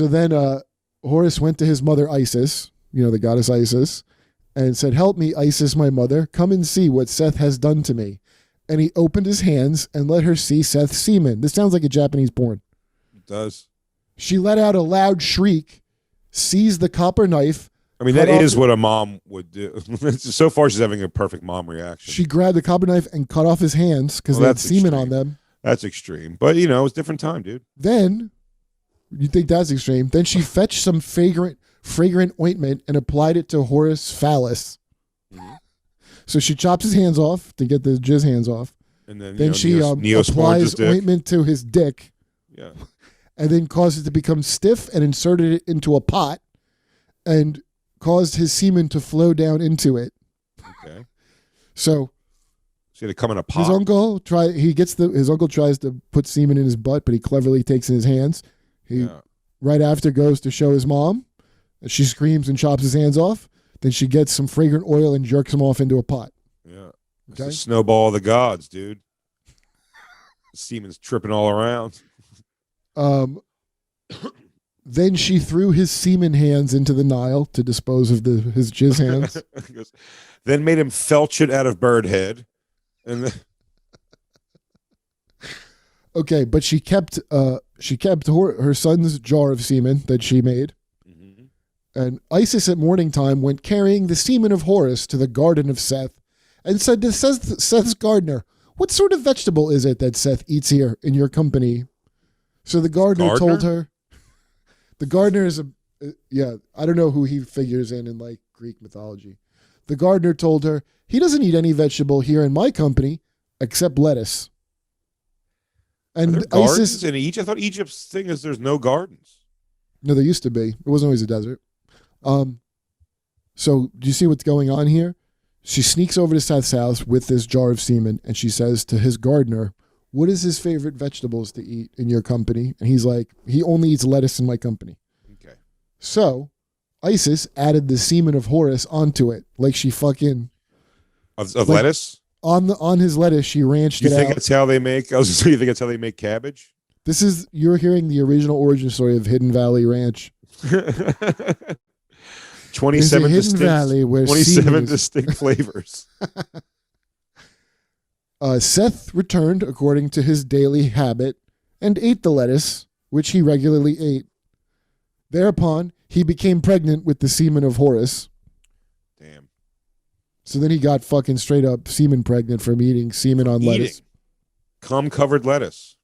then Horace went to his mother Isis, the goddess Isis, and said, "Help me, Isis, my mother. Come and see what Seth has done to me." And he opened his hands and let her see Seth's semen. This sounds like a Japanese porn. It does. She let out a loud shriek, seized the copper knife. I mean, that is what a mom would do. So far, she's having a perfect mom reaction. She grabbed the copper knife and cut off his hands because they had semen on them. That's extreme. But, it's a different time, dude. Then, you think that's extreme. Then she fetched some fragrant ointment and applied it to Horace's phallus. Mm-hmm. So she chops his hands off to get the jizz hands off. And then she applies ointment to his dick. Yeah. And then caused it to become stiff and inserted it into a pot and caused his semen to flow down into it. Okay. So had to come in a pot. His uncle tries to put semen in his butt, but he cleverly takes it in his hands. He right after goes to show his mom. She screams and chops his hands off. Then she gets some fragrant oil and jerks him off into a pot. Yeah. It's Okay. the snowball of the gods, dude. Semen's tripping all around. Then she threw his semen hands into the Nile to dispose of his jizz hands. Then made him felch it out of bird head. And okay, but she kept her son's jar of semen that she made. Mm-hmm. And Isis at morning time went carrying the semen of Horace to the garden of Seth and said to Seth's gardener, "What sort of vegetable is it that Seth eats here in your company?" So the gardener told her, the gardener is I don't know who he figures in like Greek mythology. The gardener told her, "He doesn't eat any vegetable here in my company except lettuce." And are there gardens Isis in Egypt? I thought Egypt's thing is there's no gardens. No, there used to be. It wasn't always a desert. So do you see what's going on here? She sneaks over to Seth's house with this jar of semen, and she says to his gardener, "What is his favorite vegetables to eat in your company?" And he's like, "He only eats lettuce in my company." Okay. So Isis added the semen of Horace onto it, like she fucking of lettuce on his lettuce. She ranched it out. You think that's how they make? I was going to say, you think that's how they make cabbage? You're hearing the original origin story of Hidden Valley Ranch. 27 distinct distinct flavors. Seth returned according to his daily habit and ate the lettuce, which he regularly ate. Thereupon, he became pregnant with the semen of Horace. Damn. So then he got fucking straight up semen pregnant from eating semen on lettuce. Cum-covered lettuce.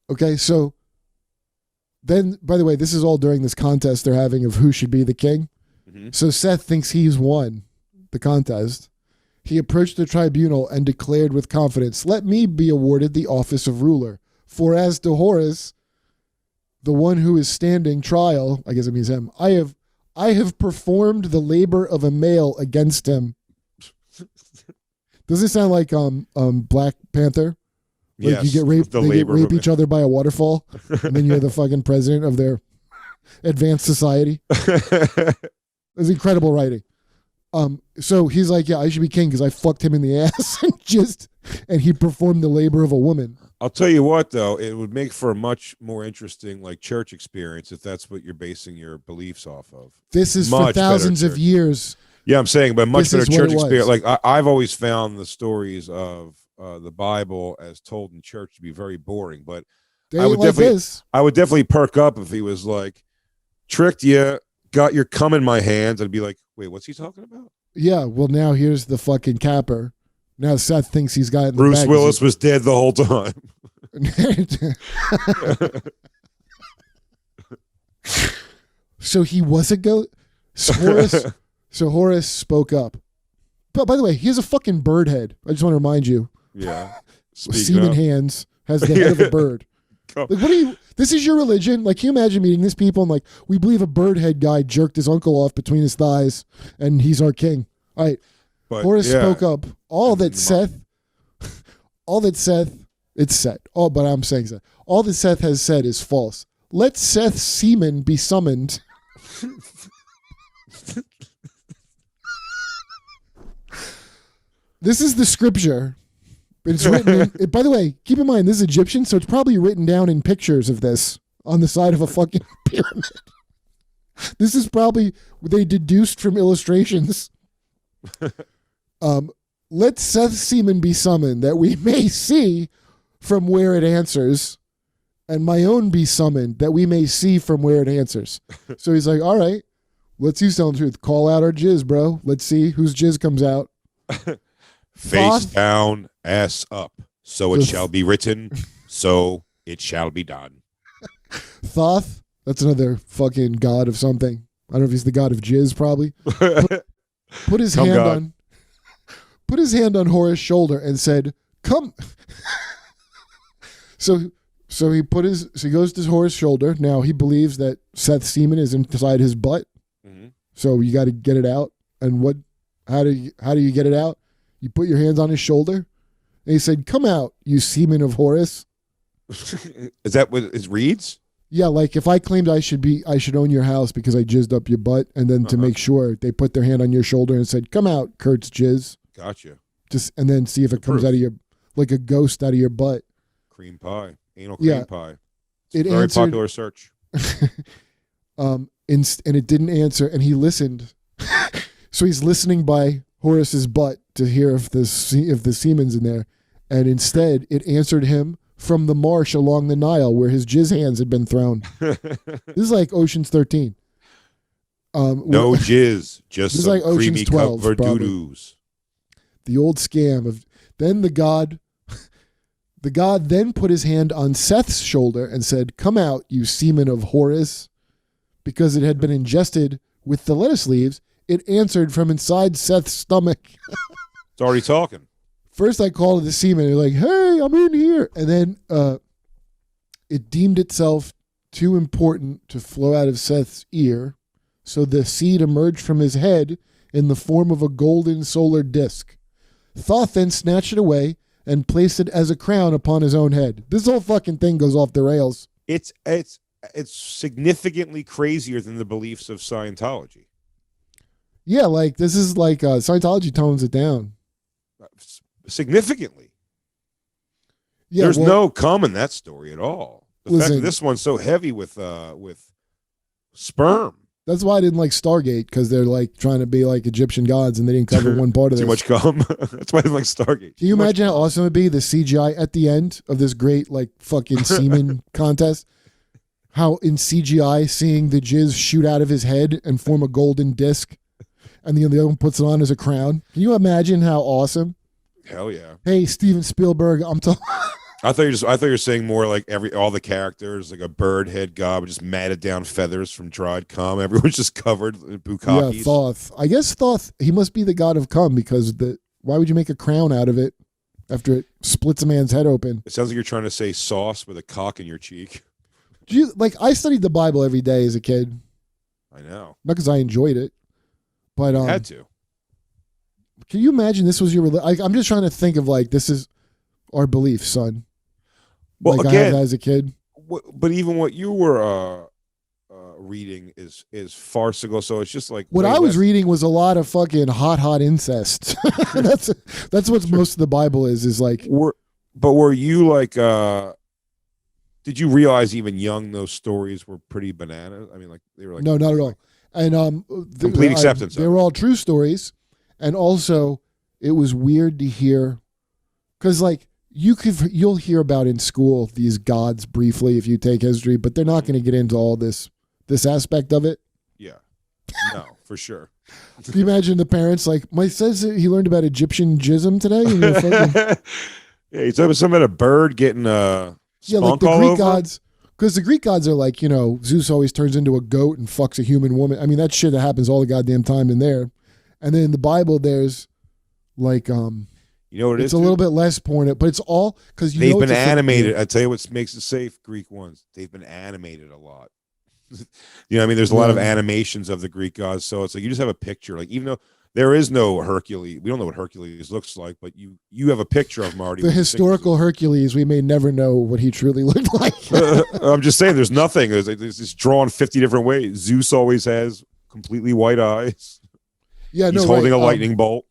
Okay, so then, by the way, this is all during this contest they're having of who should be the king. Mm-hmm. So Seth thinks he's won the contest. He approached the tribunal and declared with confidence, "Let me be awarded the office of ruler. For as to Horace, the one who is standing trial," I guess it means him, I have performed the labor of a male against him." Does it sound like Black Panther? Like yes, you get raped, they get rape of each other by a waterfall, and then you're the fucking president of their Advanced Society. It's incredible writing. So he's like, yeah, I should be king because I fucked him in the ass and he performed the labor of a woman. I'll tell you what, though, it would make for a much more interesting like church experience if that's what you're basing your beliefs off of. This is much for thousands of years. Yeah, I'm saying, but much better church experience. Was. Like I've always found the stories of the Bible as told in church to be very boring. But I would definitely perk up if he was like, tricked you, got your cum in my hands, I'd be like, wait, what's he talking about? Yeah, well, now here's the fucking capper. Now Seth thinks he's got it in the Bruce bag. Willis was dead the whole time. So he was a ghost. So Horace spoke up. But by the way, he has a fucking bird head. I just want to remind you. Yeah. Semen hands has the head of a bird. Like, what are you? This is your religion? Like, can you imagine meeting this people and like, we believe a bird head guy jerked his uncle off between his thighs, and he's our king. All right. But, Horace spoke up. All that Seth, it's Seth. Oh, but I'm saying Seth. All that Seth has said is false. Let Seth's semen be summoned. This is the scripture. It's written. By the way, keep in mind this is Egyptian, so it's probably written down in pictures of this on the side of a fucking pyramid. This is probably they deduced from illustrations. Let Seth's semen be summoned, that we may see from where it answers, and my own be summoned, that we may see from where it answers. So he's like, all right, let's see some truth. Call out our jizz, bro. Let's see whose jizz comes out. Face down, ass up. So it shall be written, so it shall be done. Thoth, that's another fucking god of something. I don't know if he's the god of jizz, probably. Put his hand on Horace's shoulder and said, "Come." So he goes to Horace's shoulder. Now he believes that Seth's semen is inside his butt. Mm-hmm. So you got to get it out. And how do you get it out? You put your hands on his shoulder. And he said, "Come out, you semen of Horace." Is that what it reads? Yeah, like if I claimed I should own your house because I jizzed up your butt, and then to make sure they put their hand on your shoulder and said, "Come out, Kurt's jizz." Gotcha. And then see if it comes out of your, like a ghost out of your butt. Cream pie, anal cream pie. It's It very answered, popular search. And it didn't answer, and he listened. So he's listening by Horace's butt to hear if the semen's in there, and instead it answered him from the marsh along the Nile where his jizz hands had been thrown. This is like Ocean's 13. No jizz, just some like creamy Ocean's 12, covered probably. doo-doos. The old scam of then the god then put his hand on Seth's shoulder and said, "Come out, you semen of Horace." Because it had been ingested with the lettuce leaves, it answered from inside Seth's stomach. It's already talking. First I called it the semen. They're like, "Hey, I'm in here." And then it deemed itself too important to flow out of Seth's ear. So the seed emerged from his head in the form of a golden solar disc. Thoth then snatched it away and placed it as a crown upon his own head. This whole fucking thing goes off the rails. It's significantly crazier than the beliefs of Scientology. Yeah, like this is like Scientology tones it down. Significantly. Yeah, there's no cum in that story at all. The fact that listen, this one's so heavy with sperm. That's why I didn't like Stargate, because they're like trying to be like Egyptian gods and they didn't cover one part of this. Too much cum. That's why I didn't like Stargate. Can you imagine how awesome it would be, the CGI at the end of this great like fucking semen contest? How in CGI seeing the jizz shoot out of his head and form a golden disc, and the other one puts it on as a crown. Can you imagine how awesome? Hell yeah. Hey, Steven Spielberg, I'm talking. I thought you were saying more like all the characters, like a bird head god with just matted down feathers from dried cum. Everyone's just covered in bukakis. Yeah, Thoth. I guess Thoth, he must be the god of cum, because why would you make a crown out of it after it splits a man's head open? It sounds like you're trying to say sauce with a cock in your cheek. I studied the Bible every day as a kid. I know. Not because I enjoyed it, but had to. Can you imagine this was your religion? I'm just trying to think of like, this is our belief, son. Well, like again, I had that as a kid. But even what you were reading is farcical. So it's just like what I was reading was a lot of fucking hot incest. that's what most of the Bible is like. Were you like? Did you realize even young those stories were pretty bananas? I mean, like they were like no, not at all. And complete acceptance. They were all true stories, and also it was weird to hear because like you'll hear about in school these gods briefly if you take history, but they're not going to get into all this aspect of it. Yeah, no, for sure. Can you imagine the parents like, my says he learned about Egyptian jism today? Yeah, he's talking about a bird getting like the Greek gods, because the Greek gods are like, Zeus always turns into a goat and fucks a human woman. I mean, that shit that happens all the goddamn time in there. And then in the Bible, there's like, you know what it it's is? a little bit less porn, but it's all because they've been animated. I tell you what makes it safe. Greek ones, they've been animated a lot. You know what I mean? There's a lot of animations of the Greek gods, so it's like you just have a picture. Like even though there is no Hercules, we don't know what Hercules looks like, but you have a picture of him already. The historical Hercules, we may never know what he truly looked like. I'm just saying, there's nothing. It's drawn 50 different ways. Zeus always has completely white eyes. Yeah, he's holding a lightning bolt.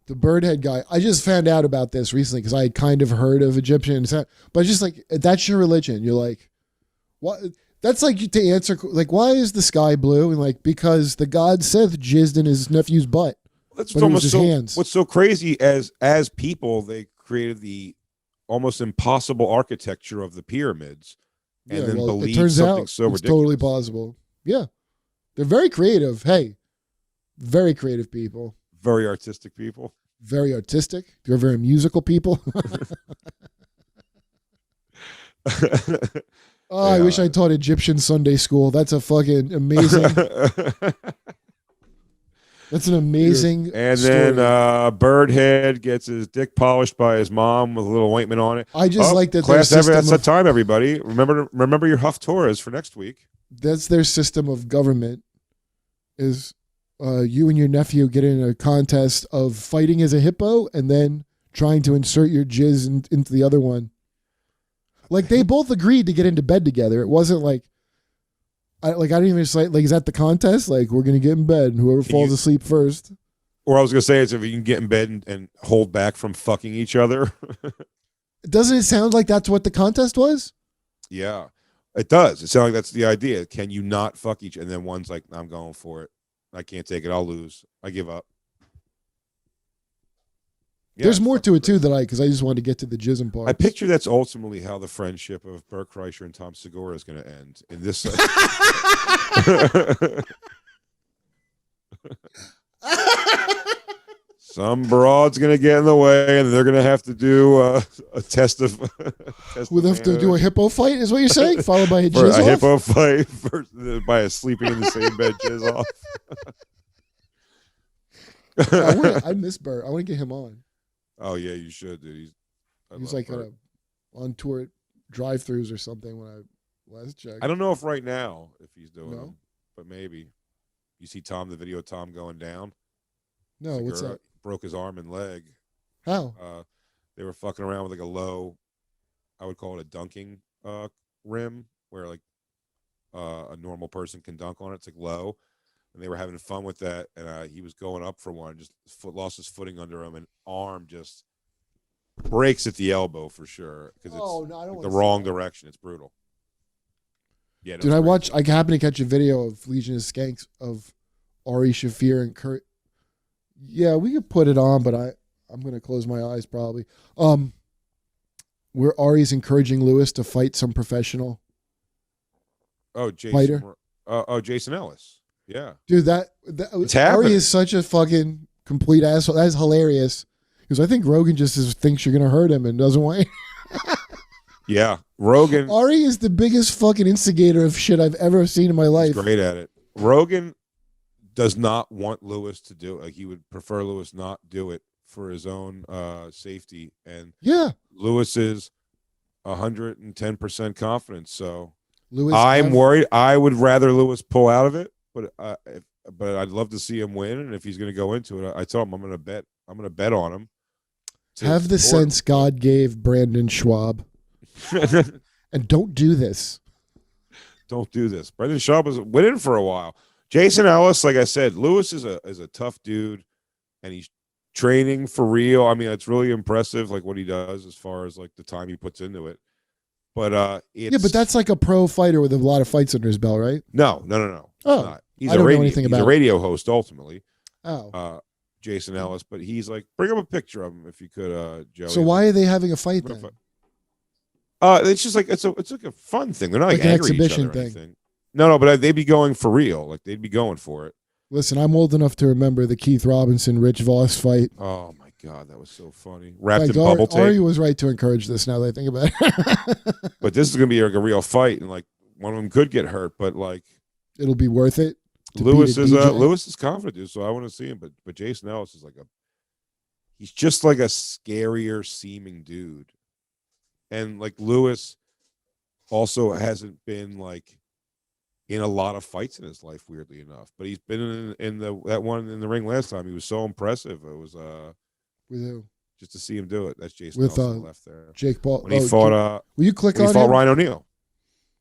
The bird head guy. I just found out about this recently because I had kind of heard of Egyptians, but just like that's your religion. You're like, what? That's like to answer like, why is the sky blue? And like, because the god Seth jizzed in his nephew's butt. That's almost hands. What's so crazy as people, they created the almost impossible architecture of the pyramids, and then believe it turns something out so it's ridiculous. Totally plausible. Yeah, they're very creative. Hey, very creative people. Very artistic people. Very artistic. They're very musical people. Oh, I wish I taught Egyptian Sunday school. That's a fucking amazing. That's an amazing. And story. then Birdhead gets his dick polished by his mom with a little ointment on it. I just like that. Class that's the time, everybody. Remember your Haftorahs for next week. That's their system of government. Is you and your nephew get in a contest of fighting as a hippo and then trying to insert your jizz into the other one. Like they both agreed to get into bed together. It wasn't like, I didn't even say like, is that the contest? Like we're gonna get in bed and whoever falls asleep first. Or I was gonna say it's if you can get in bed and hold back from fucking each other. Doesn't it sound like that's what the contest was? Yeah, it does. It sounds like that's the idea. Can you not fuck each? And then one's like, I'm going for it. I can't take it. I'll lose. I give up. Yeah, there's more to it too because I just wanted to get to the jism part. I picture that's ultimately how the friendship of Bert Kreischer and Tom Segura is going to end in this. Some broad's going to get in the way, and they're going to have to do a test of. We'll have to do a hippo fight, is what you're saying, followed by a jizz off? A hippo fight by a sleeping in the same bed jizz off. I miss Bert. I want to get him on. Oh yeah, you should, dude. He's like on tour at drive-throughs or something when I last checked. I don't know if right now if he's doing them, No? but maybe. You see the video of Tom going down? No, what's that? Broke his arm and leg. How? They were fucking around with like a low, I would call it a dunking rim, where like a normal person can dunk on it. It's like low. And they were having fun with that, and he was going up for one, just lost his footing under him, and arm just breaks at the elbow for sure because it's the wrong direction. It's brutal. Yeah, dude, I happened to catch a video of Legion of Skanks of Ari Shaffir and Kurt. Yeah, we could put it on, but I'm gonna close my eyes probably. Where Ari's encouraging Lewis to fight some professional. Oh, Jason. Fighter. Jason Ellis. Yeah, dude, that Ari is such a fucking complete asshole. That's hilarious because I think Rogan just thinks you're gonna hurt him and doesn't want you. Yeah, Rogan. Ari is the biggest fucking instigator of shit I've ever seen in my life. He's great at it. Rogan does not want Lewis to do it. Like he would prefer Lewis not do it for his own safety. And yeah, Lewis is 110% confidence. So I'm worried. I would rather Lewis pull out of it. But I'd love to see him win, and if he's going to go into it, I tell him I'm going to bet. I'm going to bet on him. Have the sense God gave Brandon Schwab, and don't do this. Don't do this. Brendan Schaub was winning for a while. Jason Ellis, like I said, Lewis is a tough dude, and he's training for real. I mean, it's really impressive, like what he does as far as like the time he puts into it. But it's, yeah, but that's like a pro fighter with a lot of fights under his belt, right? no. Oh, He's I don't know anything he's about a radio host ultimately. Oh, Jason Ellis, but he's like, bring up a picture of him if you could, Joey. so why are they having a fight then? It's just like it's like a fun thing. They're not like Like an angry at each exhibition other or thing. anything. No, but they'd be going for real. Like they'd be going for it. Listen, I'm old enough to remember the Keith Robinson Rich Voss fight. Oh my God, that was so funny. Wrapped Like, in bubble tape. Ari was right to encourage this. Now that I think about it, But this is gonna be like a real fight, and like one of them could get hurt, but like it'll be worth it. to Lewis beat a is DJ. Lewis is confident, dude, so I want to see him. But Jason Ellis is like he's just like a scarier seeming dude, and like Lewis also hasn't been like in a lot of fights in his life, weirdly enough. But he's been in that one in the ring last time. He was so impressive. It was With who? just to see him do it. That's Jason With Ellis on the left there. Jake Paul. When he fought will you click when on he fought him? Ryan O'Neal.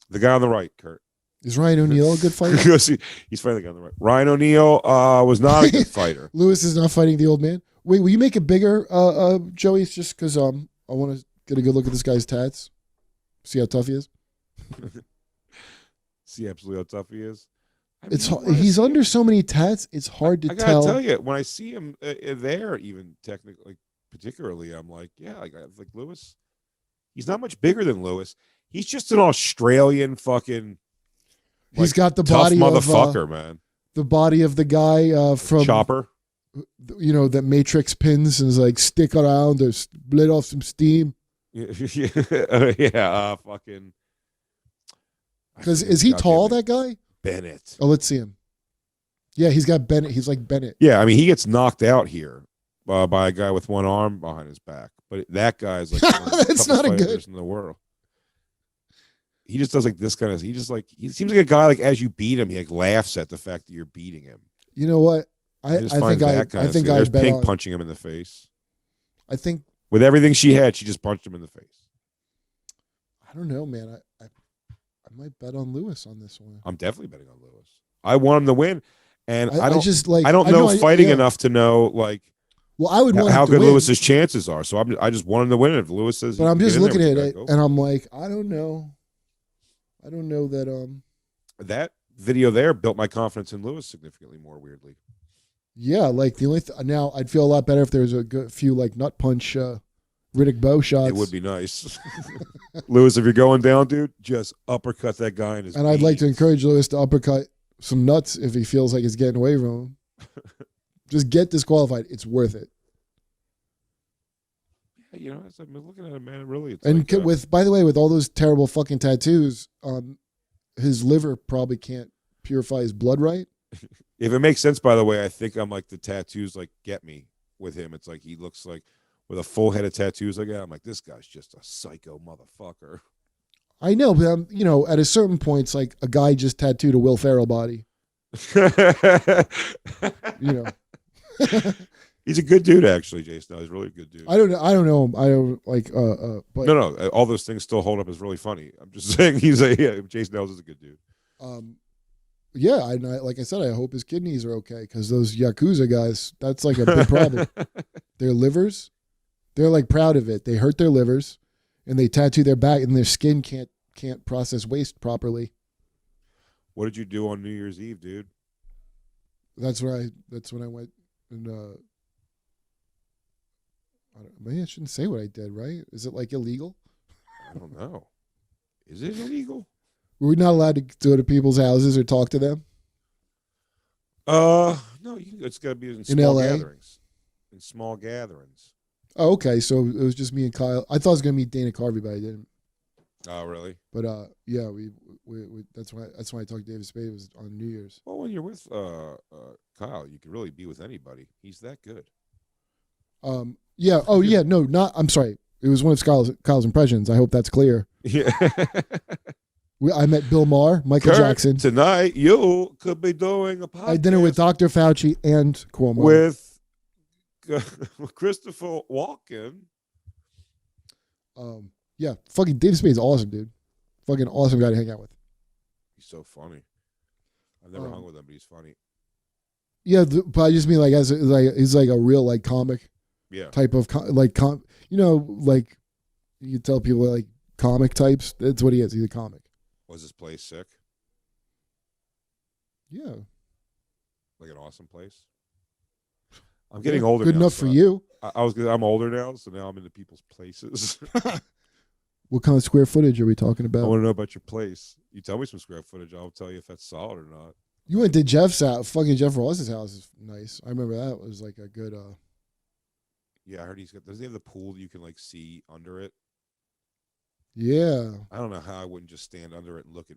The guy on the right, Kurt. Is Ryan O'Neal a good fighter? He's fighting the guy on the right. Ryan O'Neal was not a good fighter. Lewis is not fighting the old man. Wait, will you make it bigger, Joey? It's just because I want to get a good look at this guy's tats. See how tough he is. See absolutely how tough he is. I It's he's under so many tats. It's hard to I gotta tell. tell you, when I see him there, even technically, particularly, I'm like, yeah, like Lewis. He's not much bigger than Lewis. He's just an Australian fucking. He's got the tough body motherfucker, of man. the body of the guy from Chopper. You know, that Matrix pins and is like, stick around or let off some steam. Yeah, fucking. Because is he tall, that guy? Bennett. Oh, let's see him. Yeah, he's got Bennett. He's like Bennett. Yeah, I mean, he gets knocked out here by a guy with one arm behind his back. But that guy is like one of the That's toughest not a fighters good. in the world. He just does like this kind of. He seems like a guy like as you beat him, he like laughs at the fact that you're beating him. You know what? I just think finds I that kind of think thing. I There's bet Pink on. punching him in the face. I think With everything she had, she just punched him in the face. I don't know, man. I might bet on Lewis on this one. I'm definitely betting on Lewis. I want him to win, and I don't just like I don't know fighting enough to know like. Well, I would want how him to good win. Lewis's chances are. So I just want him to win. If Lewis says, But I'm just looking at it, go. and I'm like, I don't know. I don't know that. That video there built my confidence in Lewis significantly more. Weirdly, Yeah, like the only now I'd feel a lot better if there was a few like nut punch Riddick Bowe shots. it would be nice. Lewis, if you're going down, dude, just uppercut that guy in his. And I'd like to knees. encourage Lewis to uppercut some nuts if he feels like it's getting away from him. Just get disqualified. It's worth it. You know, as I'm looking at it, man, really. It's And like, with, by the way, with all those terrible fucking tattoos, his liver probably can't purify his blood right. if it makes sense, by the way, I think I'm like the tattoos like get me with him. It's like he looks like with a full head of tattoos. Like, yeah, I'm like, this guy's just a psycho motherfucker. I know, but you know, at a certain point, it's like a guy just tattooed a Will Ferrell body. You know. He's a good dude, actually, Jason. No, he's really a good dude. I don't know him. I don't like but No, all those things still hold up as really funny. I'm just saying Jason Ellis is a good dude. Yeah, like I said, I hope his kidneys are okay because those Yakuza guys, that's like a big problem. Their livers, they're like proud of it. They hurt their livers and they tattoo their back and their skin can't process waste properly. What did you do on New Year's Eve, dude? That's when I went and maybe I shouldn't say what I did, right? Is it like illegal? I don't know. Is it illegal? Were we not allowed to go to people's houses or talk to them? No, it's got to be in small LA? gatherings. In small gatherings. Oh, okay. So it was just me and Kyle. I thought I was gonna meet Dana Carvey, but I didn't. Oh, really? But yeah, we that's why I talked to David Spade. It was on New Year's. Well, when you're with Kyle, you can really be with anybody. He's that good. Yeah. Oh, yeah. No, not. I'm sorry. It was one of Kyle's impressions. I hope that's clear. Yeah. I met Bill Maher, Michael Kurt, Jackson. Tonight, you could be doing a podcast. I had dinner with Dr. Fauci and Cuomo. With Christopher Walken. Yeah. Fucking David Spade's awesome, dude. Fucking awesome guy to hang out with. He's so funny. I've never hung with him, but he's funny. Yeah, but I just mean like he's like a real like comic. Yeah. Type of like you tell people like comic types. That's what he is. He's a comic. Was this place sick? Yeah. Like an awesome place. I'm getting older. Good now, enough so for you. I'm older now, so now I'm into people's places. What kind of square footage are we talking about? I want to know about your place. You tell me some square footage, I'll tell you if that's solid or not. You went to Jeff's house. Fucking Jeff Ross's house is nice. I remember that was like a good. Yeah, I heard doesn't he have the pool that you can like see under it? Yeah. I don't know how I wouldn't just stand under it and look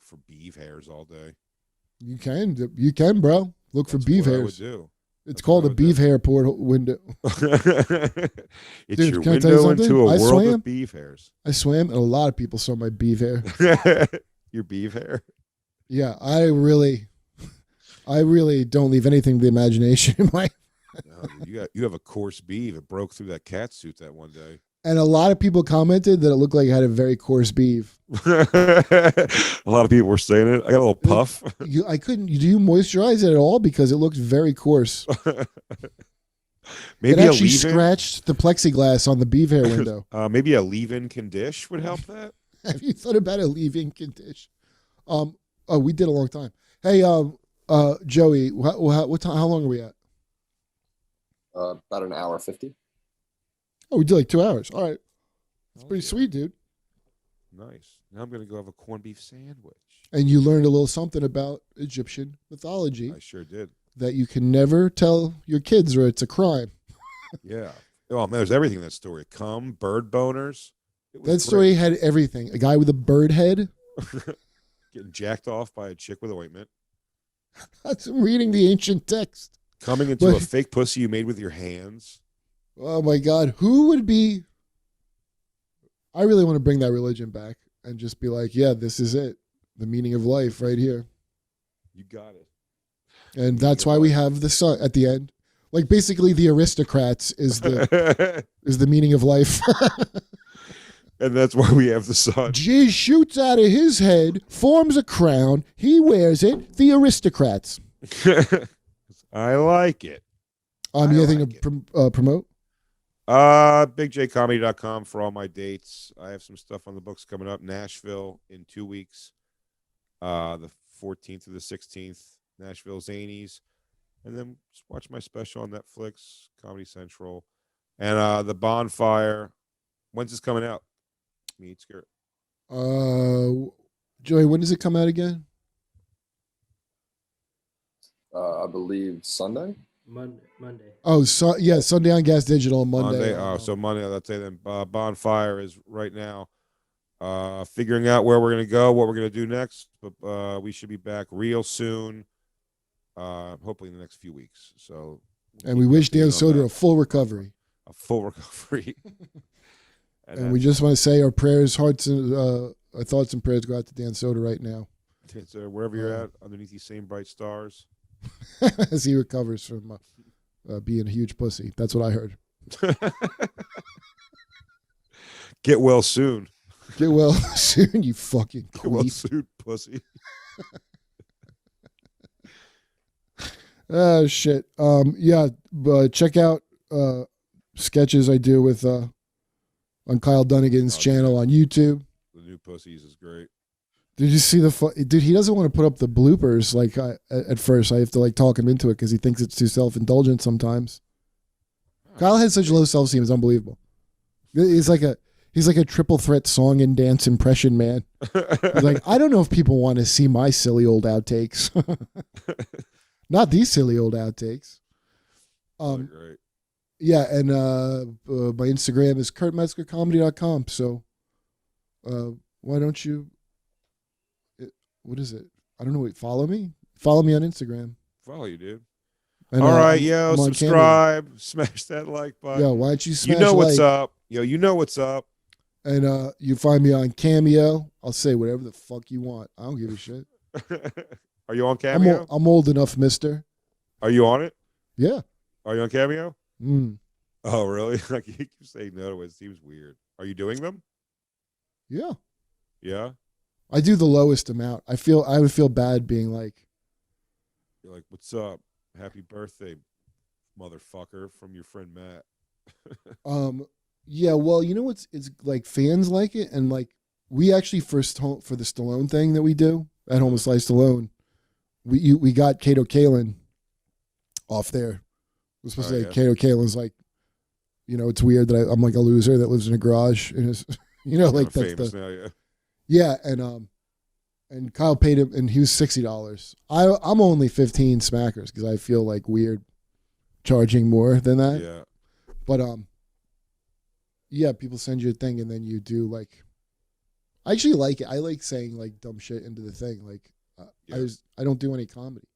for beef hairs all day. You can, bro. Look for beef what I hairs. would do. It's called a beef hair port window. It's Dude, your can I tell you window something? into a I world swam. of beef hairs. I swam, and a lot of people saw my beef hair. Your beef hair? Yeah, I really don't leave anything to the imagination in my. No, you have a coarse beef. It broke through that cat suit that one day. And a lot of people commented that it looked like it had a very coarse beef. A lot of people were saying it. I got a little puff. I couldn't. Do you moisturize it at all because it looked very coarse? Maybe it actually a leave-in? scratched the plexiglass on the beef hair window. Maybe a leave-in condition would help that. Have you thought about a leave-in condition? We did a long time. Hey, Joey, what time? How long are we at? About an hour 50. Oh, we did like 2 hours. All right, that's pretty sweet, dude. Nice. Now I'm gonna go have a corned beef sandwich. And you learned a little something about Egyptian mythology. I sure did. That you can never tell your kids, or it's a crime. Yeah. Oh man, there's everything in that story. Cum, bird boners. That story had everything. A guy with a bird head. Getting jacked off by a chick with ointment. That's him reading the ancient text. Coming into a fake pussy you made with your hands. Oh my God. Who would be? I really want to bring that religion back and just be like, yeah, this is it. The meaning of life right here. You got it. And that's why we have the sun at the end. Like basically the aristocrats is the is the meaning of life. And that's why we have the sun. Jizz shoots out of his head, forms a crown, he wears it, the aristocrats. I like it. Anything to promote? BigJComedy.com for all my dates. I have some stuff on the books coming up. Nashville in 2 weeks. The 14th through the 16th. Nashville Zanies. And then just watch my special on Netflix, Comedy Central. And The Bonfire. When's this coming out? Meet Skirt. Joey, when does it come out again? I believe Sunday. Monday. Oh, Sunday on Gas Digital. Monday. So Monday. Let's say then. Bonfire is right now. Figuring out where we're gonna go, what we're gonna do next. But we should be back real soon. Hopefully in the next few weeks. So. And we wish Dan Soder a full recovery. A full recovery. And we just want to say our prayers, hearts, and our thoughts and prayers go out to Dan Soder right now. Wherever you're at, underneath these same bright stars. As he recovers from being a huge pussy. That's what I heard. Get well soon. Get well soon, you fucking queef. Get well soon, pussy. Oh, shit. Check out sketches I do with on Kyle Dunnigan's channel on YouTube. The new pussies is great. Did you see dude? He doesn't want to put up the bloopers. Like at first, I have to like talk him into it because he thinks it's too self-indulgent sometimes. Kyle has such low self-esteem; it's unbelievable. He's like a triple threat song and dance impression man. He's like, I don't know if people want to see my silly old outtakes. Not these silly old outtakes. Great. Yeah, and my Instagram is kurtmetzgercomedy.com. So why don't you? What is it? I don't know. Wait, follow me. Follow me on Instagram. Follow you, dude. And, all right, yo, I'm subscribe, smash that like button. Yo, why don't you smash? You know what's up, yo. You know what's up. And you find me on Cameo. I'll say whatever the fuck you want. I don't give a shit. Are you on Cameo? I'm old enough, mister. Are you on it? Yeah. Are you on Cameo? Mm. Oh, really? Like you keep saying no to it. It seems weird. Are you doing them? Yeah. Yeah. I do the lowest amount. I would feel bad being like, you're like, what's up? Happy birthday, motherfucker, from your friend Matt. Yeah, well, you know what's, it's like fans like it, and like we actually for the Stallone thing that we do at Home Slice Stallone, we got Kate O'Kalin off there. We're supposed to say Kate O'Kalin's like, you know, it's weird that I'm like a loser that lives in a garage in his, you know, like that's famous now, and Kyle paid him, and he was $60. I'm only 15 smackers because I feel like weird charging more than that. Yeah, but yeah, people send you a thing, and then you do like. I actually like it. I like saying like dumb shit into the thing. Like I don't do any comedy.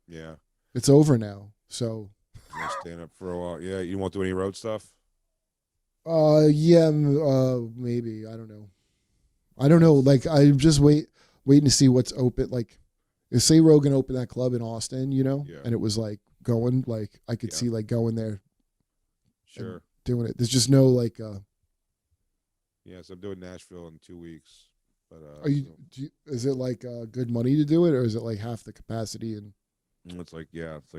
Yeah, it's over now. So. Stand up for a while. Yeah, you won't do any road stuff. Yeah, maybe. I don't know. Like I'm just waiting to see what's open. Like, if say Rogan opened that club in Austin, you know, and it was like going, like I could see like going there. Sure. Doing it. There's just no like. Yes, I'm doing Nashville in 2 weeks. But is it like good money to do it, or is it like half the capacity and? It's like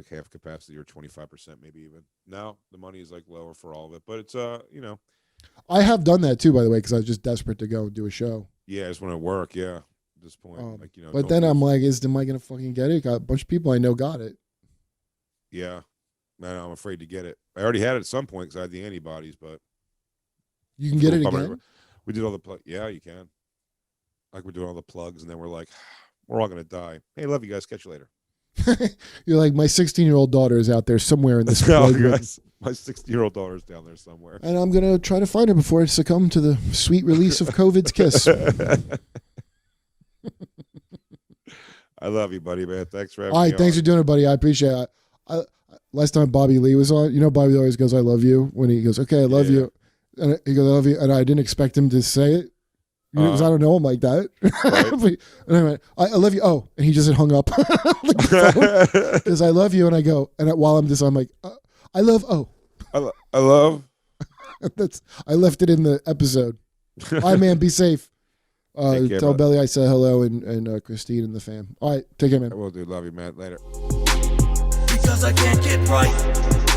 half capacity or 25% maybe even. Now the money is like lower for all of it, but it's you know. I have done that too, by the way, because I was just desperate to go and do a show. Yeah, I just want to work. Yeah, at this point, like you know. But then I'm like, am I gonna fucking get it? Got a bunch of people I know got it. Yeah, man, I'm afraid to get it. I already had it at some point because I had the antibodies, but you can get it again. We did all the yeah, you can. Like we're doing all the plugs, and then we're like, we're all gonna die. Hey, love you guys. Catch you later. You're like, my 16-year-old daughter is out there somewhere in this my 16-year-old daughter is down there somewhere, and I'm gonna try to find her before I succumb to the sweet release of COVID's kiss. I love you, buddy, man. Thanks for having me. All right, thanks for doing it, buddy. I appreciate it. Last time Bobby Lee was on, you know, Bobby always goes, "I love you," when he goes, "Okay, I love you," and he goes, "I love you," and I didn't expect him to say it. Because I don't know him like that. Right. And I went, I love you. Oh, and he just hung up. Because I love you. And I go, and while I'm just, I'm like, I love, I love. I left it in the episode. All right, man, be safe. Care, tell Belly I said hello and Christine and the fam. All right, take care, man. I will do. Love you, man. Later. Because I can't get right.